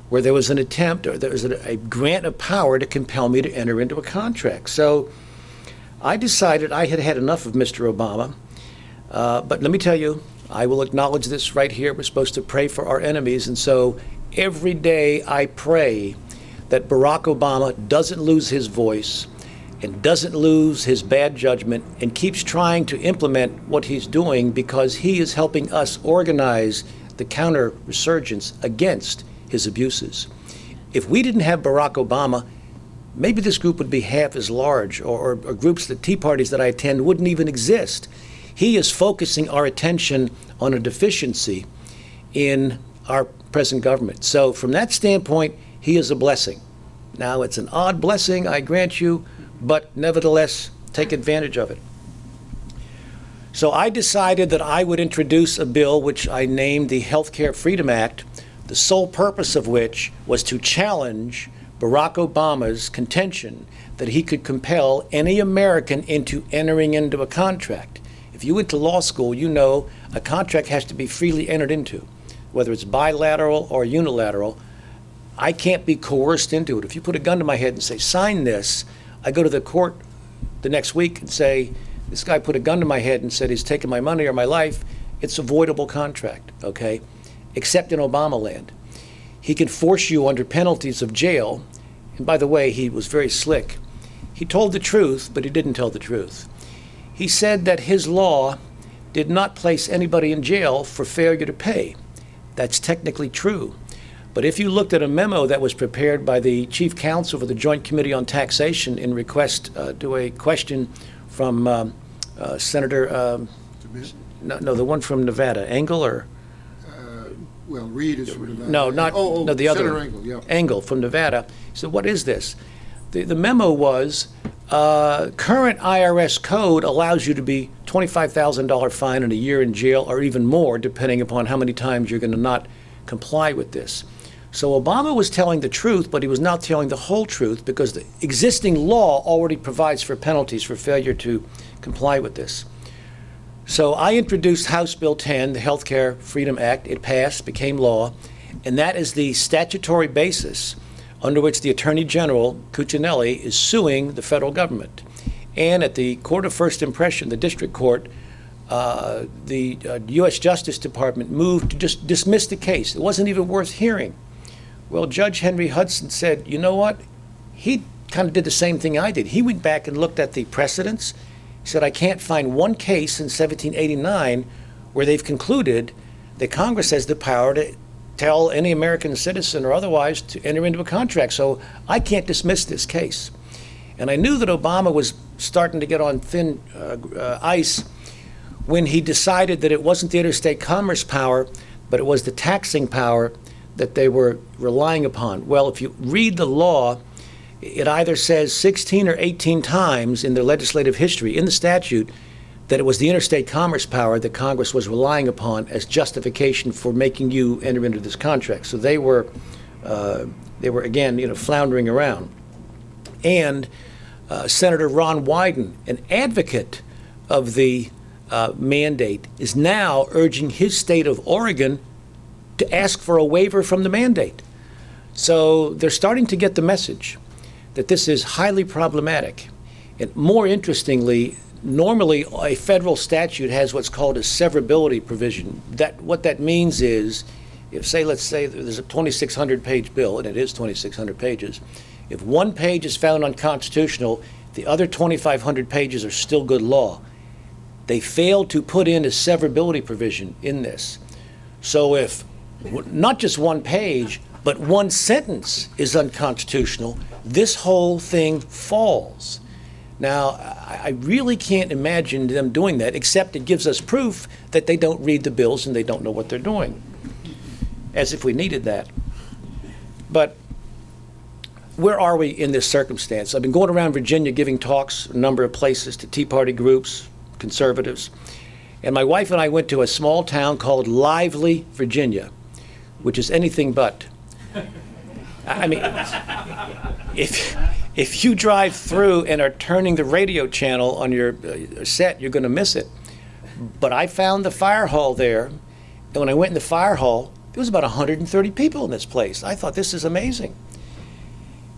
where there was an attempt or there was a grant of power to compel me to enter into a contract. So I decided I had had enough of Mr. Obama. But let me tell you, I will acknowledge this right here. We're supposed to pray for our enemies. And so every day I pray that Barack Obama doesn't lose his voice and doesn't lose his bad judgment and keeps trying to implement what he's doing, because he is helping us organize the counter-resurgence against his abuses. If we didn't have Barack Obama, maybe this group would be half as large, or groups, the tea parties that I attend wouldn't even exist. He is focusing our attention on a deficiency in our present government. So from that standpoint, he is a blessing. Now, it's an odd blessing, I grant you, but nevertheless, take advantage of it. So I decided that I would introduce a bill which I named the Healthcare Freedom Act, the sole purpose of which was to challenge Barack Obama's contention that he could compel any American into entering into a contract. If you went to law school, you know a contract has to be freely entered into, whether it's bilateral or unilateral. I can't be coerced into it. If you put a gun to my head and say, sign this, I go to the court the next week and say, this guy put a gun to my head and said he's taking my money or my life, it's a voidable contract, okay? Except in Obama land. He can force you under penalties of jail. And by the way, he was very slick. He told the truth, but he didn't tell the truth. He said that his law did not place anybody in jail for failure to pay. That's technically true. But if you looked at a memo that was prepared by the chief counsel for the Joint Committee on Taxation in request to a question from Senator, no, the one from Nevada, Engel or? Well, Reed is from Nevada. No, not, no, the other. Senator Engel, yeah. Engel from Nevada. So what is this? The memo was, current IRS code allows you to be $25,000 fine and a year in jail or even more, depending upon how many times you're going to not comply with this. So Obama was telling the truth, but he was not telling the whole truth, because the existing law already provides for penalties for failure to comply with this. So I introduced House Bill 10, the Healthcare Freedom Act. It passed, became law, and that is the statutory basis under which the Attorney General, Cuccinelli, is suing the federal government. And at the court of first impression, the district court, the U.S. Justice Department moved to just dismiss the case. It wasn't even worth hearing. Well, Judge Henry Hudson said, you know what? He kind of did the same thing I did. He went back and looked at the precedents. He said, I can't find one case in 1789 where they've concluded that Congress has the power to tell any American citizen or otherwise to enter into a contract. So I can't dismiss this case. And I knew that Obama was starting to get on thin ice when he decided that it wasn't the interstate commerce power, but it was the taxing power that they were relying upon. Well, if you read the law, it either says 16 or 18 times in their legislative history, in the statute, that it was the interstate commerce power that Congress was relying upon as justification for making you enter into this contract. So they were again, floundering around. And Senator Ron Wyden, an advocate of the mandate, is now urging his state of Oregon to ask for a waiver from the mandate. So they're starting to get the message that this is highly problematic. And more interestingly, normally a federal statute has what's called a severability provision. What that means is, let's say there's a 2,600-page bill, and it is 2,600 pages. If one page is found unconstitutional, the other 2,500 pages are still good law. They failed to put in a severability provision in this. So if not just one page, but one sentence is unconstitutional, this whole thing falls. Now, I really can't imagine them doing that, except it gives us proof that they don't read the bills and they don't know what they're doing, as if we needed that. But where are we in this circumstance? I've been going around Virginia giving talks, a number of places, to Tea Party groups, conservatives. And my wife and I went to a small town called Lively, Virginia, which is anything but. I mean, if you drive through and are turning the radio channel on your set, you're going to miss it. But I found the fire hall there, and when I went in the fire hall, there was about 130 people in this place. I thought, this is amazing.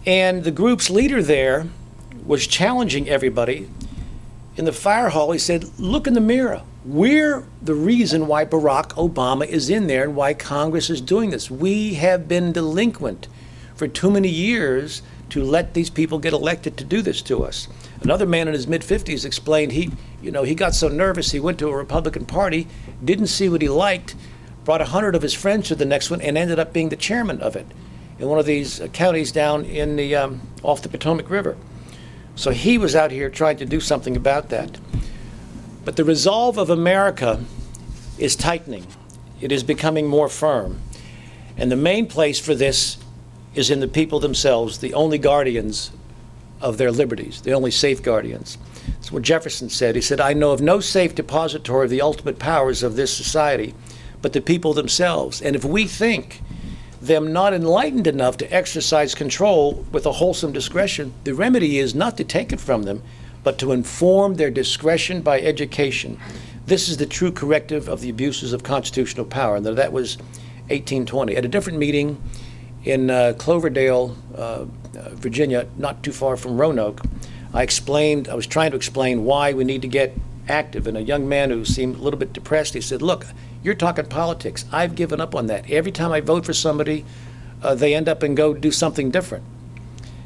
And the group's leader there was challenging everybody. In the fire hall, he said, look in the mirror. We're the reason why Barack Obama is in there and why Congress is doing this. We have been delinquent for too many years to let these people get elected to do this to us. Another man in his mid-50s explained he got so nervous he went to a Republican Party, didn't see what he liked, brought 100 of his friends to the next one, and ended up being the chairman of it in one of these counties down in the off the Potomac River. So he was out here trying to do something about that. But the resolve of America is tightening. It is becoming more firm. And the main place for this is in the people themselves, the only guardians of their liberties, the only safe guardians. That's what Jefferson said. He said, I know of no safe depository of the ultimate powers of this society, but the people themselves. And if we think them not enlightened enough to exercise control with a wholesome discretion, the remedy is not to take it from them, but to inform their discretion by education. This is the true corrective of the abuses of constitutional power. And that was 1820. At a different meeting in Cloverdale, Virginia, not too far from Roanoke, I was trying to explain why we need to get active. And a young man who seemed a little bit depressed, he said, look, you're talking politics. I've given up on that. Every time I vote for somebody, they end up and go do something different.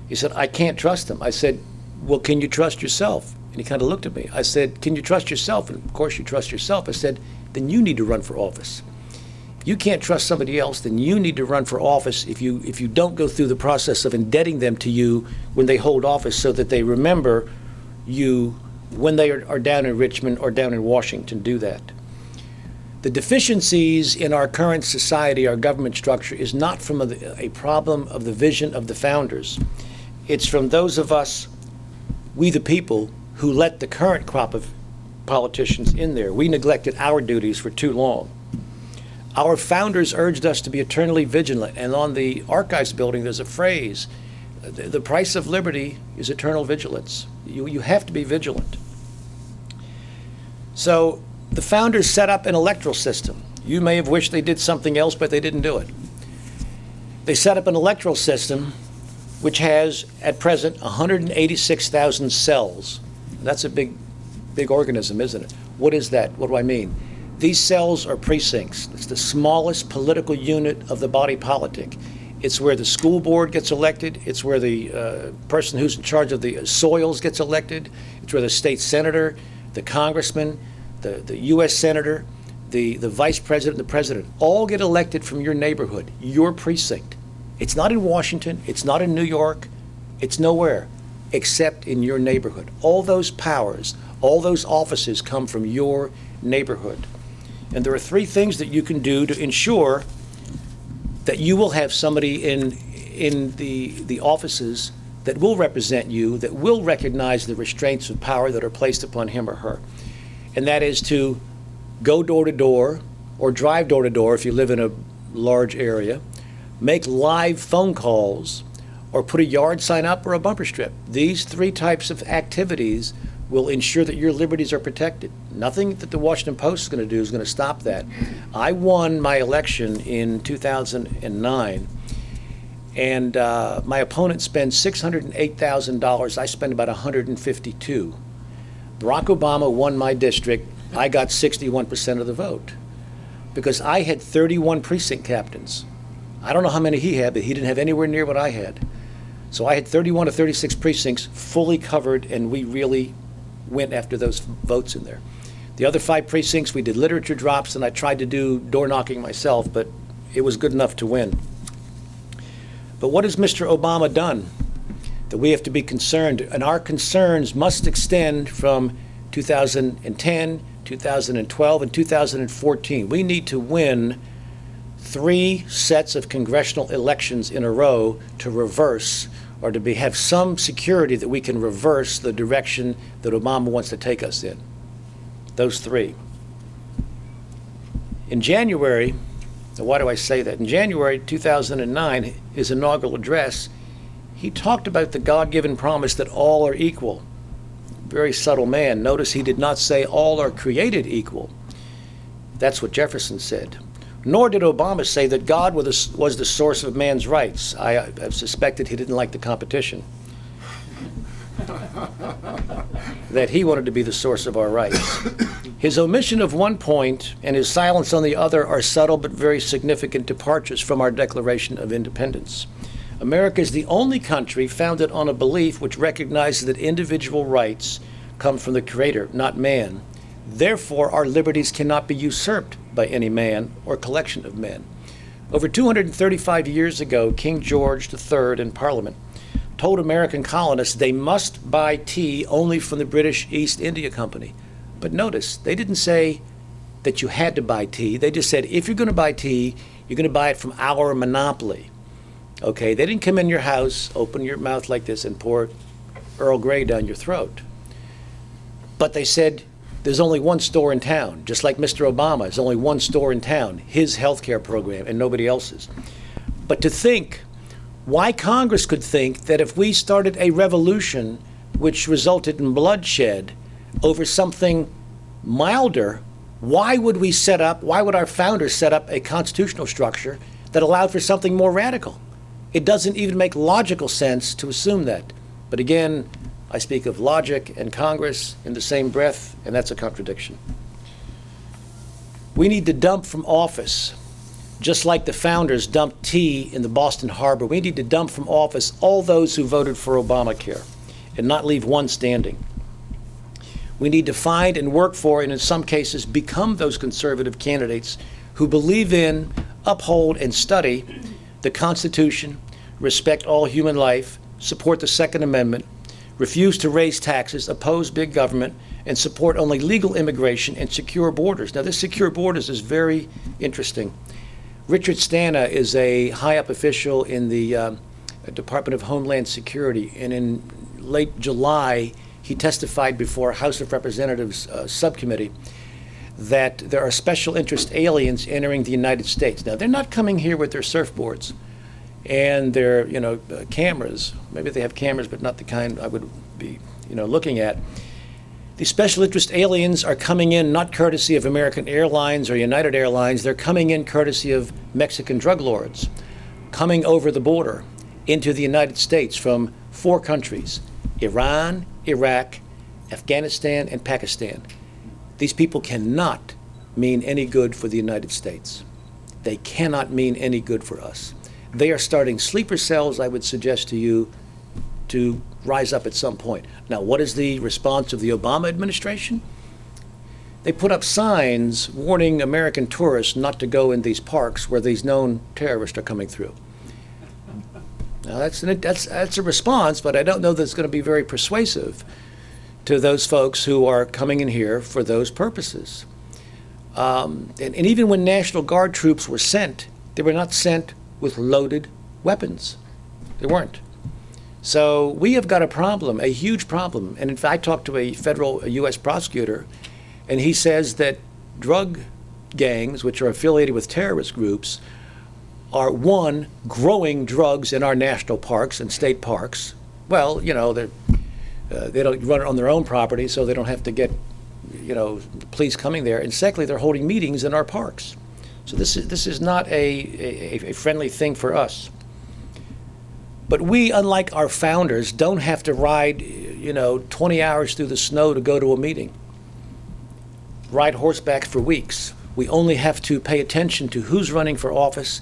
He said, I can't trust them. I said, well, can you trust yourself? And he kind of looked at me. I said, can you trust yourself? And of course you trust yourself. I said, then you need to run for office. If you can't trust somebody else, then you need to run for office if you don't go through the process of indebting them to you when they hold office so that they remember you when they are down in Richmond or down in Washington. Do that. The deficiencies in our current society, our government structure, is not from a problem of the vision of the founders. It's from those of us, we the people, who let the current crop of politicians in there. We neglected our duties for too long. Our founders urged us to be eternally vigilant, and on the Archives building there's a phrase, the price of liberty is eternal vigilance. You have to be vigilant. So the founders set up an electoral system. You may have wished they did something else, but they didn't do it. They set up an electoral system which has, at present, 186,000 cells. That's a big organism, isn't it? What is that? What do I mean? These cells are precincts. It's the smallest political unit of the body politic. It's where the school board gets elected. It's where the person who's in charge of the soils gets elected. It's where the state senator, the congressman, the U.S. senator, the vice president, the president, all get elected from your neighborhood, your precinct. It's not in Washington. It's not in New York. It's nowhere. except in your neighborhood. All those powers, all those offices come from your neighborhood. And there are three things that you can do to ensure that you will have somebody in the offices that will represent you, that will recognize the restraints of power that are placed upon him or her. And that is to go door to door or drive door to door if you live in a large area, make live phone calls, or put a yard sign up or a bumper strip. These three types of activities will ensure that your liberties are protected. Nothing that the Washington Post is going to do is going to stop that. I won my election in 2009, and my opponent spent $608,000. I spent about $152,000. Barack Obama won my district. I got 61% of the vote because I had 31 precinct captains. I don't know how many he had, but he didn't have anywhere near what I had. So I had 31 to 36 precincts fully covered, and we really went after those votes in there. The other 5 precincts, we did literature drops, and I tried to do door knocking myself, but it was good enough to win. But what has Mr. Obama done that we have to be concerned? And our concerns must extend from 2010, 2012, and 2014. We need to win 3 sets of congressional elections in a row to reverse, or to have some security that we can reverse the direction that Obama wants to take us in. Those 3. In January, now why do I say that? In January 2009, his inaugural address, he talked about the God-given promise that all are equal. Very subtle man. Notice he did not say all are created equal. That's what Jefferson said. Nor did Obama say that God was the source of man's rights. I have suspected he didn't like the competition. That he wanted to be the source of our rights. His omission of one point and his silence on the other are subtle but very significant departures from our Declaration of Independence. America is the only country founded on a belief which recognizes that individual rights come from the Creator, not man. Therefore, our liberties cannot be usurped by any man or collection of men. Over 235 years ago, King George III in Parliament told American colonists they must buy tea only from the British East India Company. But notice, they didn't say that you had to buy tea. They just said, if you're going to buy tea, you're going to buy it from our monopoly. Okay, they didn't come in your house, open your mouth like this, and pour Earl Grey down your throat. But they said, there's only one store in town, just like Mr. Obama. There's only one store in town, his health care program, and nobody else's. But to think, why Congress could think that if we started a revolution which resulted in bloodshed over something milder, why would our founders set up a constitutional structure that allowed for something more radical? It doesn't even make logical sense to assume that. But again, I speak of logic and Congress in the same breath, and that's a contradiction. We need to dump from office, just like the founders dumped tea in the Boston Harbor. We need to dump from office all those who voted for Obamacare and not leave one standing. We need to find and work for, and in some cases become those conservative candidates who believe in, uphold, and study the Constitution, respect all human life, support the Second Amendment, refuse to raise taxes, oppose big government, and support only legal immigration and secure borders. Now, this secure borders is very interesting. Richard Stana is a high-up official in the Department of Homeland Security, and in late July, he testified before a House of Representatives subcommittee that there are special interest aliens entering the United States. Now, they're not coming here with their surfboards and their, cameras. Maybe they have cameras, but not the kind I would be, looking at. These special interest aliens are coming in not courtesy of American Airlines or United Airlines. They're coming in courtesy of Mexican drug lords, coming over the border into the United States from 4 countries: Iran, Iraq, Afghanistan, and Pakistan. These people cannot mean any good for the United States. They cannot mean any good for us. They are starting sleeper cells, I would suggest to you, to rise up at some point. Now, what is the response of the Obama administration? They put up signs warning American tourists not to go in these parks where these known terrorists are coming through. Now that's a response, but I don't know that it's going to be very persuasive to those folks who are coming in here for those purposes. And even when National Guard troops were sent, they were not sent with loaded weapons. They weren't. So we have got a problem, a huge problem. And in fact, I talked to a U.S. prosecutor, and he says that drug gangs, which are affiliated with terrorist groups, are, one, growing drugs in our national parks and state parks. Well, you know, they don't run it on their own property, so they don't have to get, you know, police coming there. And secondly, they're holding meetings in our parks. So this is not a friendly thing for us. But we, unlike our founders, don't have to ride, you know, 20 hours through the snow to go to a meeting. Ride horseback for weeks. We only have to pay attention to who's running for office,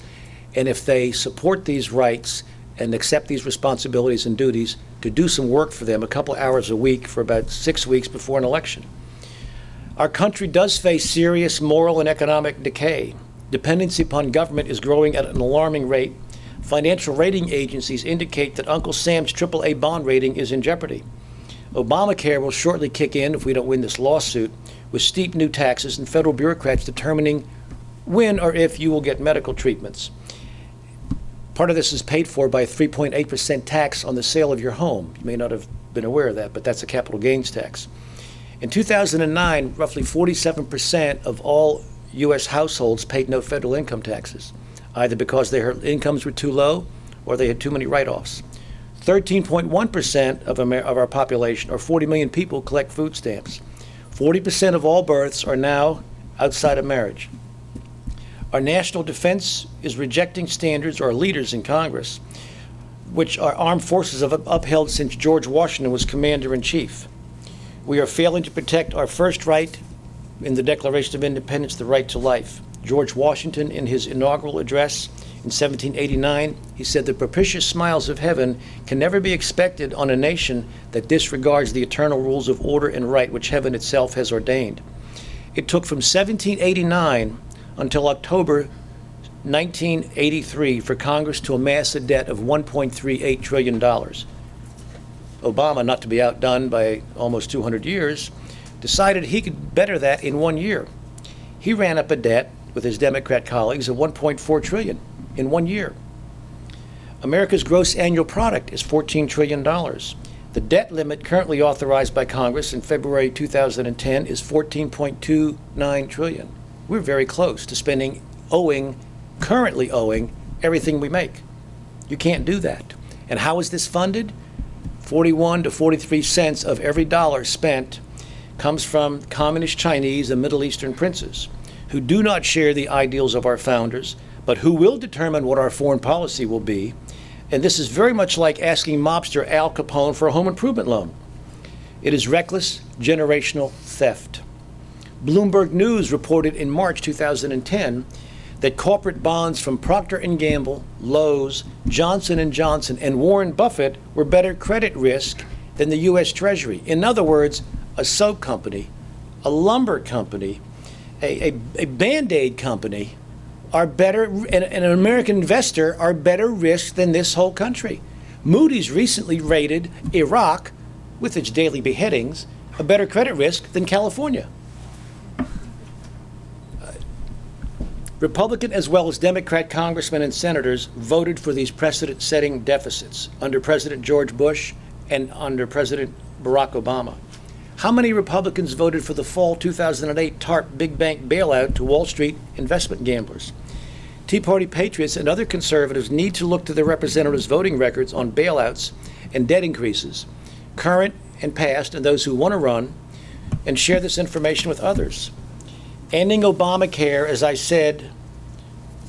and if they support these rights and accept these responsibilities and duties, to do some work for them a couple hours a week for about 6 weeks before an election. Our country does face serious moral and economic decay. Dependency upon government is growing at an alarming rate. Financial rating agencies indicate that Uncle Sam's AAA bond rating is in jeopardy. Obamacare will shortly kick in if we don't win this lawsuit, with steep new taxes and federal bureaucrats determining when or if you will get medical treatments. Part of this is paid for by a 3.8% tax on the sale of your home. You may not have been aware of that, but that's a capital gains tax. In 2009, roughly 47% of all U.S. households paid no federal income taxes, either because their incomes were too low or they had too many write-offs. 13.1% of our population, or 40 million people, collect food stamps. 40% of all births are now outside of marriage. Our national defense is rejecting standards or leaders in Congress, which our armed forces have upheld since George Washington was commander-in-chief. We are failing to protect our first right in the Declaration of Independence, the right to life. George Washington, in his inaugural address in 1789, he said, "The propitious smiles of heaven can never be expected on a nation that disregards the eternal rules of order and right which heaven itself has ordained." It took from 1789 until October 1983 for Congress to amass a debt of $1.38 trillion. Obama, not to be outdone by almost 200 years, decided he could better that in 1 year. He ran up a debt with his Democrat colleagues of $1.4 trillion in 1 year. America's gross annual product is $14 trillion. The debt limit currently authorized by Congress in February 2010 is $14.29 trillion. We're very close to currently owing everything we make. You can't do that. And how is this funded? 41 to 43 cents of every dollar spent comes from communist Chinese and Middle Eastern princes who do not share the ideals of our founders, but who will determine what our foreign policy will be. And this is very much like asking mobster Al Capone for a home improvement loan. It is reckless, generational theft. Bloomberg News reported in March 2010 that corporate bonds from Procter & Gamble, Lowe's, Johnson & Johnson, and Warren Buffett were better credit risk than the U.S. Treasury. In other words, a soap company, a lumber company, a Band-Aid company are better, and an American investor are better risk than this whole country. Moody's recently rated Iraq, with its daily beheadings, a better credit risk than California. Republican as well as Democrat congressmen and senators voted for these precedent-setting deficits under President George Bush and under President Barack Obama. How many Republicans voted for the fall 2008 TARP big bank bailout to Wall Street investment gamblers? Tea Party patriots and other conservatives need to look to their representatives' voting records on bailouts and debt increases, current and past, and those who want to run, and share this information with others. Ending Obamacare, as I said,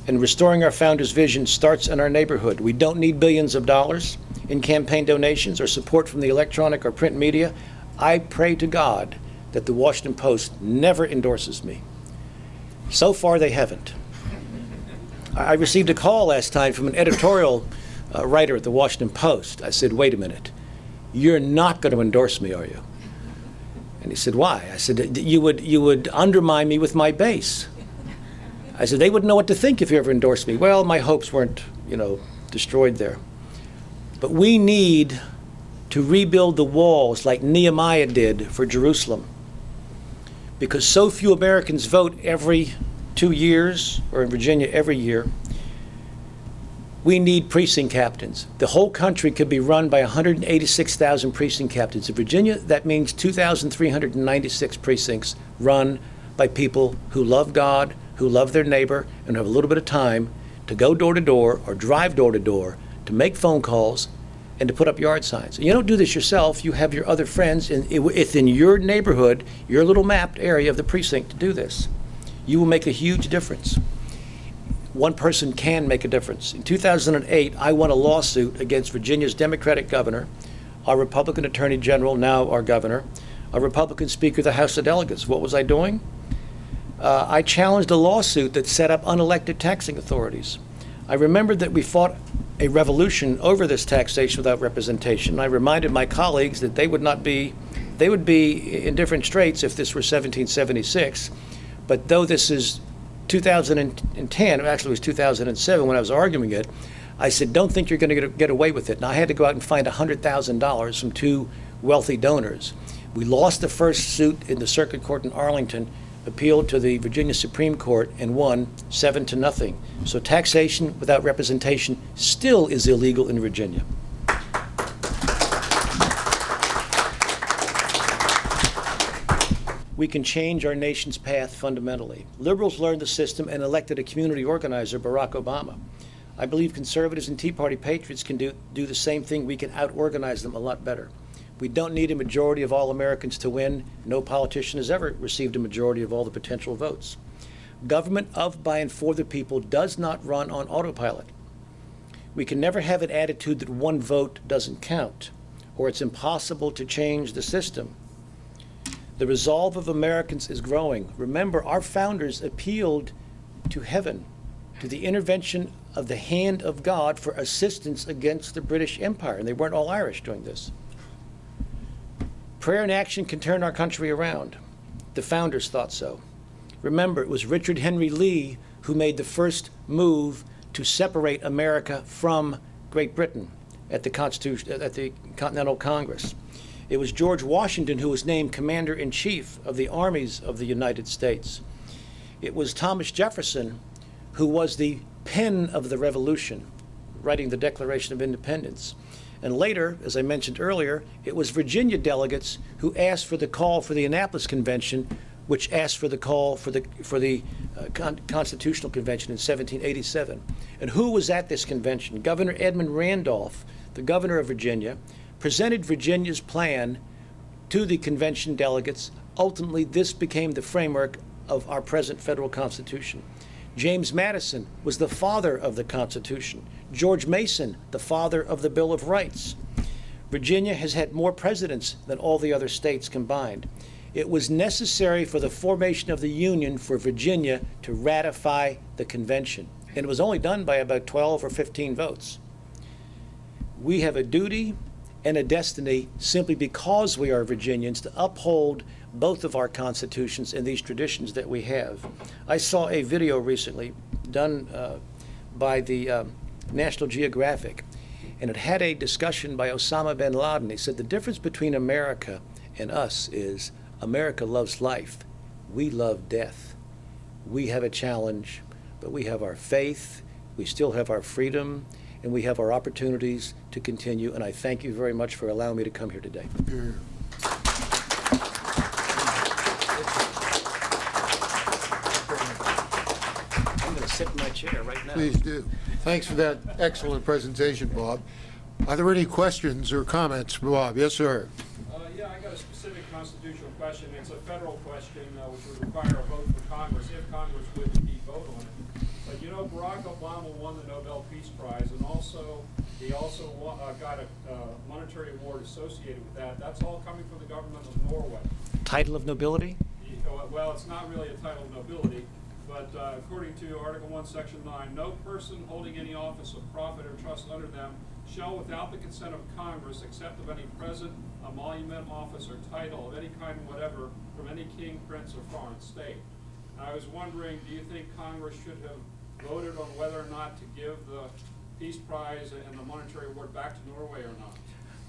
and restoring our founders' vision starts in our neighborhood. We don't need billions of dollars in campaign donations or support from the electronic or print media. I pray to God that the Washington Post never endorses me. So far, they haven't. I received a call last time from an editorial writer at the Washington Post. I said, "Wait a minute, you're not going to endorse me, are you?" And he said, "Why?" I said, you would undermine me with my base." I said, "They wouldn't know what to think if you ever endorsed me." Well, my hopes weren't, destroyed there. But we need to rebuild the walls like Nehemiah did for Jerusalem. Because so few Americans vote every 2 years, or in Virginia every year, we need precinct captains. The whole country could be run by 186,000 precinct captains. In Virginia, that means 2,396 precincts run by people who love God, who love their neighbor, and have a little bit of time to go door to door or drive door to door to make phone calls and to put up yard signs. And you don't do this yourself. You have your other friends, and it's in your neighborhood, your little mapped area of the precinct to do this. You will make a huge difference. One person can make a difference. In 2008, I won a lawsuit against Virginia's Democratic governor, our Republican Attorney General, now our governor, a Republican Speaker of the House of Delegates. What was I doing? I challenged a lawsuit that set up unelected taxing authorities. I remembered that we fought a revolution over this taxation without representation. I reminded my colleagues that they would be in different straits if this were 1776. But though this is 2010, actually it was 2007 when I was arguing it, I said, don't think you're going to get away with it. And I had to go out and find $100,000 from 2 wealthy donors. We lost the first suit in the circuit court in Arlington, appealed to the Virginia Supreme Court, and won 7-0. So taxation without representation still is illegal in Virginia. We can change our nation's path fundamentally. Liberals learned the system and elected a community organizer, Barack Obama. I believe conservatives and Tea Party patriots can do the same thing. We can out-organize them a lot better. We don't need a majority of all Americans to win. No politician has ever received a majority of all the potential votes. Government of, by, and for the people does not run on autopilot. We can never have an attitude that one vote doesn't count, or it's impossible to change the system. The resolve of Americans is growing. Remember, our founders appealed to heaven, to the intervention of the hand of God for assistance against the British Empire, and they weren't all Irish doing this. Prayer and action can turn our country around. The founders thought so. Remember, it was Richard Henry Lee who made the first move to separate America from Great Britain at the Continental Congress. It was George Washington who was named Commander-in-Chief of the armies of the United States. It was Thomas Jefferson who was the pen of the Revolution, writing the Declaration of Independence. And later, as I mentioned earlier, it was Virginia delegates who asked for the call for the Annapolis Convention, which asked for the call for the Constitutional Convention in 1787. And who was at this convention? Governor Edmund Randolph, the governor of Virginia, presented Virginia's plan to the convention delegates. Ultimately, this became the framework of our present federal Constitution. James Madison was the father of the Constitution. George Mason, the father of the Bill of Rights. Virginia has had more presidents than all the other states combined. It was necessary for the formation of the Union for Virginia to ratify the convention. And it was only done by about 12 or 15 votes. We have a duty and a destiny simply because we are Virginians to uphold both of our constitutions and these traditions that we have. I saw a video recently done by the National Geographic, and it had a discussion by Osama bin Laden. He said the difference between America and us is America loves life, we love death. We have a challenge, but we have our faith, we still have our freedom, and we have our opportunities to continue. And I thank you very much for allowing me to come here today. I'm going to sit in my chair right now. Please do. Thanks for that excellent presentation, Bob. Are there any questions or comments, Bob? Yes, sir. Yeah, I got a specific constitutional question. It's a federal question which would require a vote for Congress, if Congress would indeed vote on it. But you know, Barack Obama won the Nobel Peace Prize, and he also got a monetary award associated with that. That's all coming from the government of Norway. Title of nobility? Well, it's not really a title of nobility, but according to Article 1, Section 9, no person holding any office of profit or trust under them shall, without the consent of Congress, except of any present, emolument, office, or title of any kind whatever from any king, prince, or foreign state. And I was wondering, do you think Congress should have voted on whether or not to give the Peace Prize and the monetary award back to Norway or not?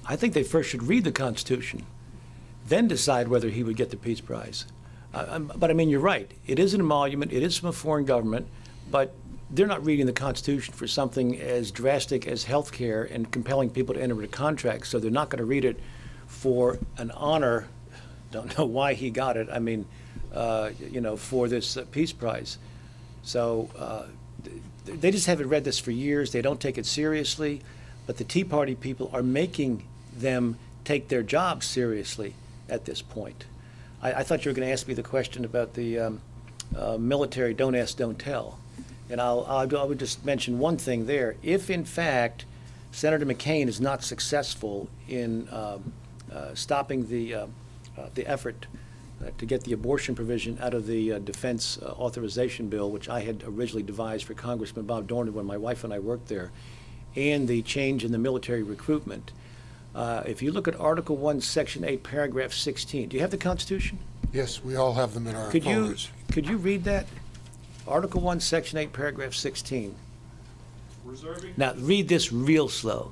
I think they first should read the Constitution, then decide whether he would get the Peace Prize. But I mean, you're right. It is an emolument. It is from a foreign government, but they're not reading the Constitution for something as drastic as health care and compelling people to enter into contracts. So they're not going to read it for an honor. Don't know why he got it. I mean, you know, for this Peace Prize. So they just haven't read this for years. They don't take it seriously. But the Tea Party people are making them take their jobs seriously at this point. I thought you were going to ask me the question about the military don't ask, don't tell. And I would just mention one thing there. If, in fact, Senator McCain is not successful in stopping the effort to get the abortion provision out of the defense authorization bill, which I had originally devised for Congressman Bob Dornan when my wife and I worked there, and the change in the military recruitment. If you look at Article 1, Section 8, Paragraph 16, do you have the Constitution? Yes, we all have them in our folders. Could you read that? Article 1, Section 8, Paragraph 16. Reserving. Now, read this real slow.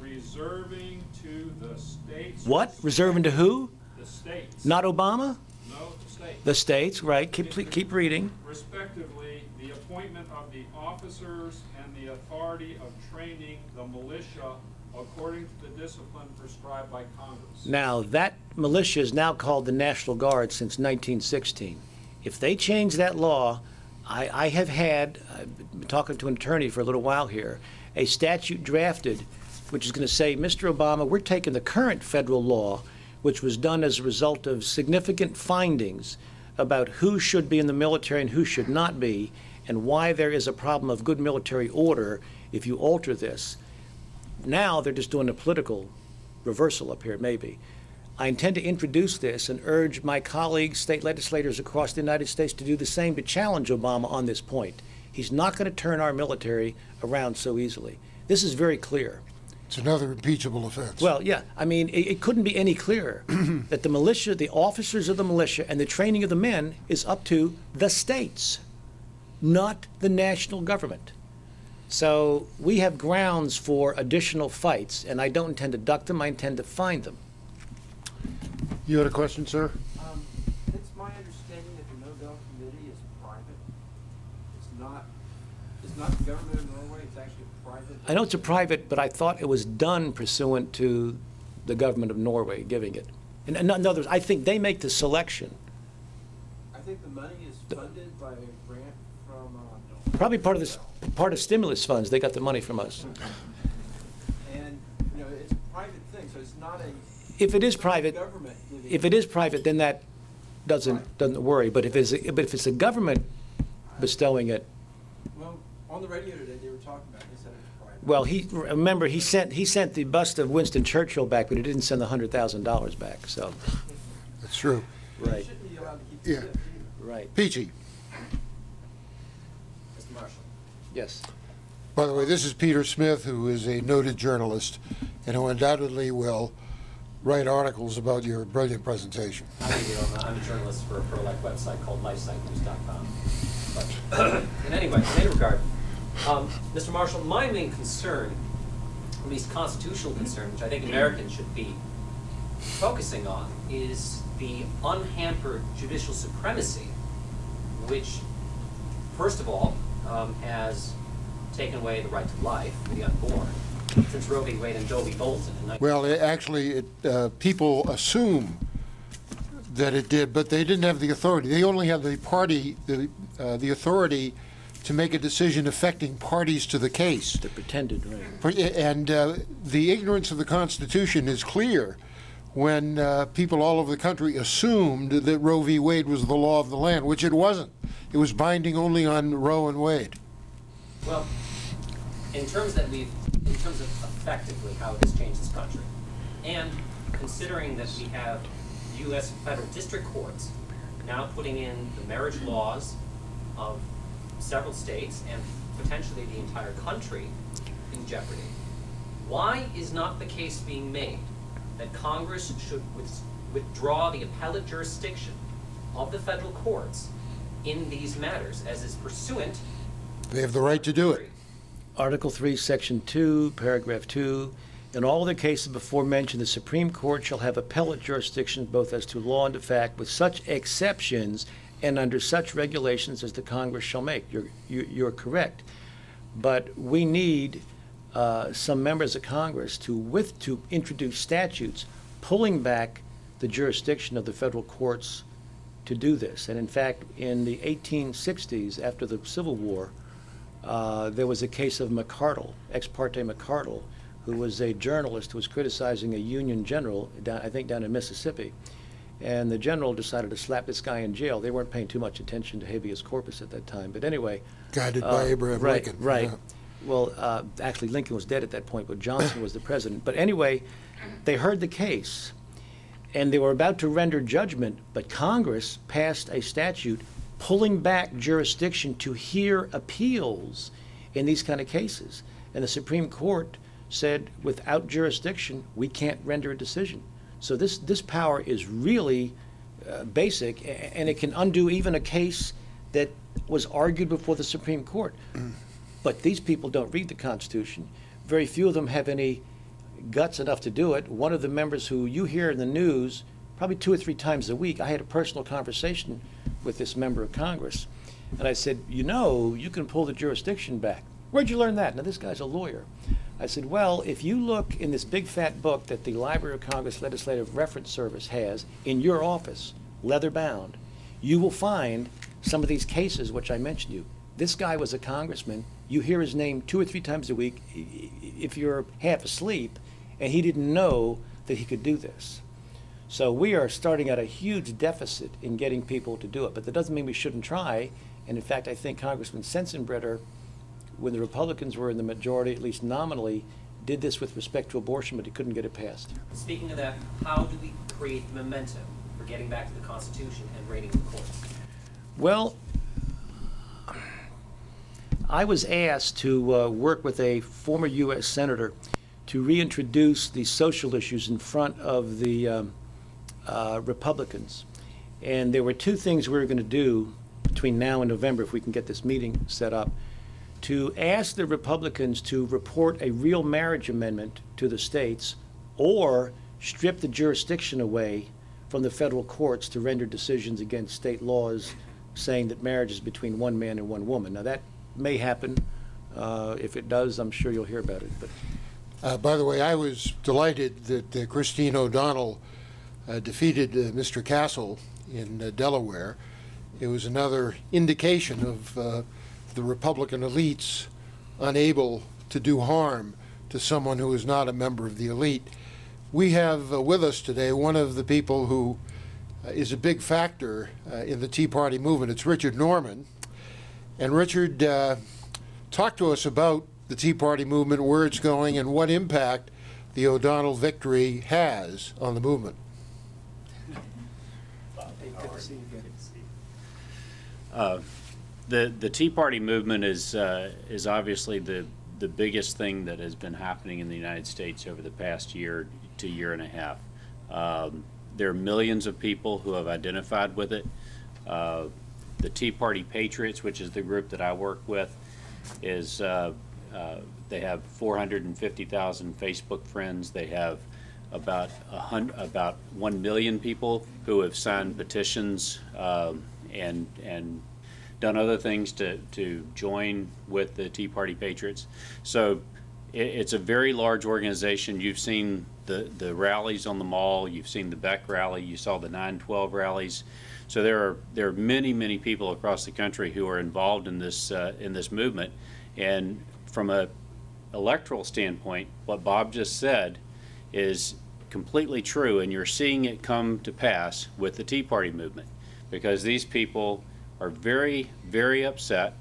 Reserving to the states. What? Reserving to who? The states. Not Obama? No, the states. The states, right. Keep reading. Respectively, the appointment of the officers and the authority of training the militia according to the discipline prescribed by Congress. Now, that militia is now called the National Guard since 1916. If they change that law, I've been talking to an attorney for a little while here, a statute drafted which is going to say, Mr. Obama, we're taking the current federal law, which was done as a result of significant findings about who should be in the military and who should not be, and why there is a problem of good military order if you alter this. Now they're just doing a political reversal up here, maybe. I intend to introduce this and urge my colleagues, state legislators across the United States, to do the same, to challenge Obama on this point. He's not going to turn our military around so easily. This is very clear. It's another impeachable offense. Well, yeah. I mean, it couldn't be any clearer that the militia, the officers of the militia, and the training of the men is up to the states, not the national government. So we have grounds for additional fights, and I don't intend to duck them. I intend to find them. You had a question, sir? It's my understanding that the Nobel Committee is private. It's not the government of Norway, it's actually private. I know it's a private, but I thought it was done pursuant to the government of Norway giving it. And in other words, I think they make the selection. I think the money is funded by a grant from... Probably part of stimulus funds. They got the money from us. And, you know, it's a private thing, so it's not a... If it is private, then that doesn't worry. But if it's a government bestowing it, well, on the radio today they were talking about it. They said it was private. well, remember he sent the bust of Winston Churchill back, but he didn't send the $100,000 back. So That's true. right, You shouldn't be allowed to keep Yeah. it. right, Peachy. Mr. Marshall. yes. By the way, this is Peter Smith, who is a noted journalist and who undoubtedly will write articles about your brilliant presentation. I'm a journalist for a pro-life website called lifesitenews.com. But in any regard, Mr. Marshall, my main concern, at least constitutional concern, which I think Americans should be focusing on, is the unhampered judicial supremacy, which, first of all, has taken away the right to life for the unborn, since Roe v. Wade and Doe v. Bolton in Well, people assume that it did, but they didn't have the authority. They only have the authority to make a decision affecting parties to the case. The pretended right. And the ignorance of the Constitution is clear when people all over the country assumed that Roe v. Wade was the law of the land, which it wasn't. It was binding only on Roe and Wade. Well, in terms of effectively how it has changed this country, and considering that we have U.S. federal district courts now putting in the marriage laws of several states and potentially the entire country in jeopardy, why is not the case being made that Congress should withdraw the appellate jurisdiction of the federal courts in these matters, as is pursuant? They have the right to do it. Article 3, Section 2, Paragraph 2, in all the cases before mentioned, the Supreme Court shall have appellate jurisdiction both as to law and to fact, with such exceptions and under such regulations as the Congress shall make. You're correct. But we need some members of Congress to introduce statutes pulling back the jurisdiction of the federal courts to do this. And in fact, in the 1860s, after the Civil War, there was a case of McCardle, ex parte McCardle, who was a journalist who was criticizing a Union general, I think down in Mississippi. And the general decided to slap this guy in jail. They weren't paying too much attention to habeas corpus at that time. But anyway. Guided by Abraham Lincoln. Right. Yeah. Well, actually, Lincoln was dead at that point, but Johnson was the president. But anyway, they heard the case, and they were about to render judgment, but Congress passed a statute pulling back jurisdiction to hear appeals in these kind of cases. And the Supreme Court said, without jurisdiction, we can't render a decision. So this power is really basic, and it can undo even a case that was argued before the Supreme Court. But these people don't read the Constitution. Very few of them have any guts enough to do it. One of the members who you hear in the news probably 2 or 3 times a week, I had a personal conversation with this member of Congress, and I said, you know, you can pull the jurisdiction back. Where'd you learn that? Now, this guy's a lawyer. I said, well, if you look in this big fat book that the Library of Congress Legislative Reference Service has in your office, leather bound, you will find some of these cases which I mentioned to you. This guy was a congressman. You hear his name 2 or 3 times a week if you're half asleep, and he didn't know that he could do this. So we are starting at a huge deficit in getting people to do it, but that doesn't mean we shouldn't try. And in fact, I think Congressman Sensenbrenner, when the Republicans were in the majority, at least nominally, did this with respect to abortion, but he couldn't get it passed. Speaking of that, how do we create momentum for getting back to the Constitution and reigning the courts? Well, I was asked to work with a former U.S. Senator to reintroduce the social issues in front of the Republicans. And there were 2 things we were going to do between now and November, if we can get this meeting set up, to ask the Republicans to report a real marriage amendment to the states or strip the jurisdiction away from the federal courts to render decisions against state laws saying that marriage is between one man and one woman. Now, that may happen. If it does, I'm sure you'll hear about it. But By the way, I was delighted that Christine O'Donnell defeated Mr. Castle in Delaware. It was another indication of the Republican elites unable to do harm to someone who is not a member of the elite. We have with us today one of the people who is a big factor in the Tea Party movement. It's Richard Norman. And Richard, talk to us about the Tea Party movement, where it's going, and what impact the O'Donnell victory has on the movement. The Tea Party movement is obviously the biggest thing that has been happening in the United States over the past year to year and a half. There are millions of people who have identified with it. The Tea Party Patriots, which is the group that I work with, is they have 450,000 Facebook friends. They have about 1 million people who have signed petitions and done other things to join with the Tea Party Patriots. So it's a very large organization. You've seen the rallies on the Mall. You've seen the Beck rally. You saw the 9/12 rallies. So there are many people across the country who are involved in this movement. And from a electoral standpoint, what Bob just said is completely true, and you're seeing it come to pass with the Tea Party movement, because these people are very, very upset,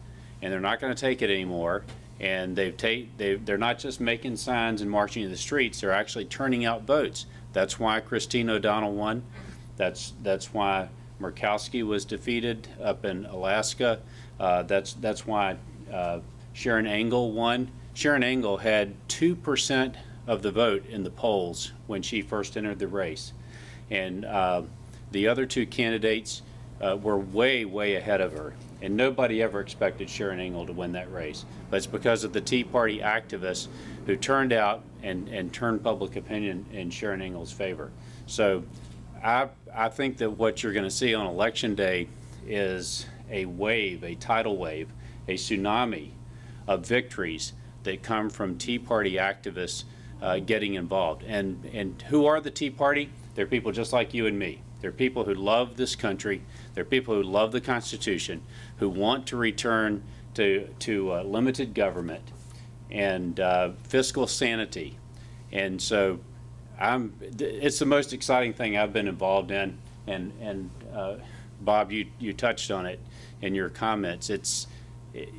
and they're not going to take it anymore. And they're not just making signs and marching in the streets; they're actually turning out votes. That's why Christine O'Donnell won. That's why Murkowski was defeated up in Alaska. That's why Sharon Angle won. Sharon Angle had 2% of the vote in the polls when she first entered the race, and the other 2 candidates we're way, way ahead of her. And nobody ever expected Sharon Ingle to win that race. But it's because of the Tea Party activists who turned out and turned public opinion in Sharon Ingle's favor. So I think that what you're going to see on Election Day is a wave, a tidal wave, a tsunami of victories that come from Tea Party activists getting involved. And who are the Tea Party? They're people just like you and me. They're people who love this country. They're people who love the Constitution, who want to return to limited government and fiscal sanity. And so it's the most exciting thing I've been involved in. And Bob, you touched on it in your comments.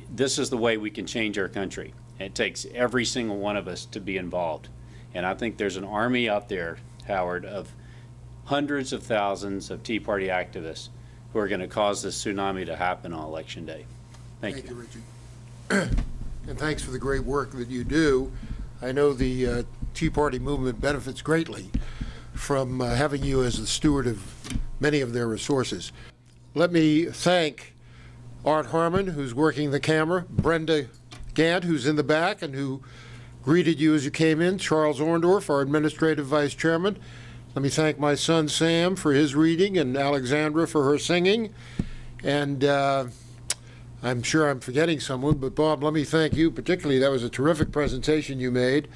This is the way we can change our country. It takes every single one of us to be involved. And I think there's an army out there, Howard, of hundreds of thousands of Tea Party activists who are going to cause this tsunami to happen on Election Day. Thank you. Richard. And thanks for the great work that you do. I know the Tea Party movement benefits greatly from having you as the steward of many of their resources. Let me thank Art Harmon, who's working the camera, Brenda Gant, who's in the back and who greeted you as you came in, Charles Orndorff, our administrative vice chairman. Let me thank my son Sam for his reading and Alexandra for her singing. And I'm sure I'm forgetting someone, but Bob, let me thank you particularly. That was a terrific presentation you made.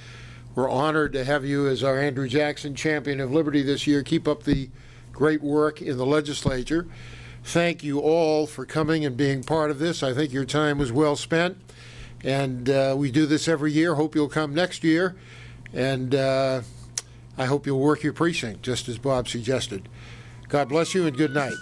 We're honored to have you as our Andrew Jackson Champion of Liberty this year. Keep up the great work in the legislature. Thank you all for coming and being part of this. I think your time was well spent. And we do this every year. Hope you'll come next year. And I hope you'll work your precinct, just as Bob suggested. God bless you and good night.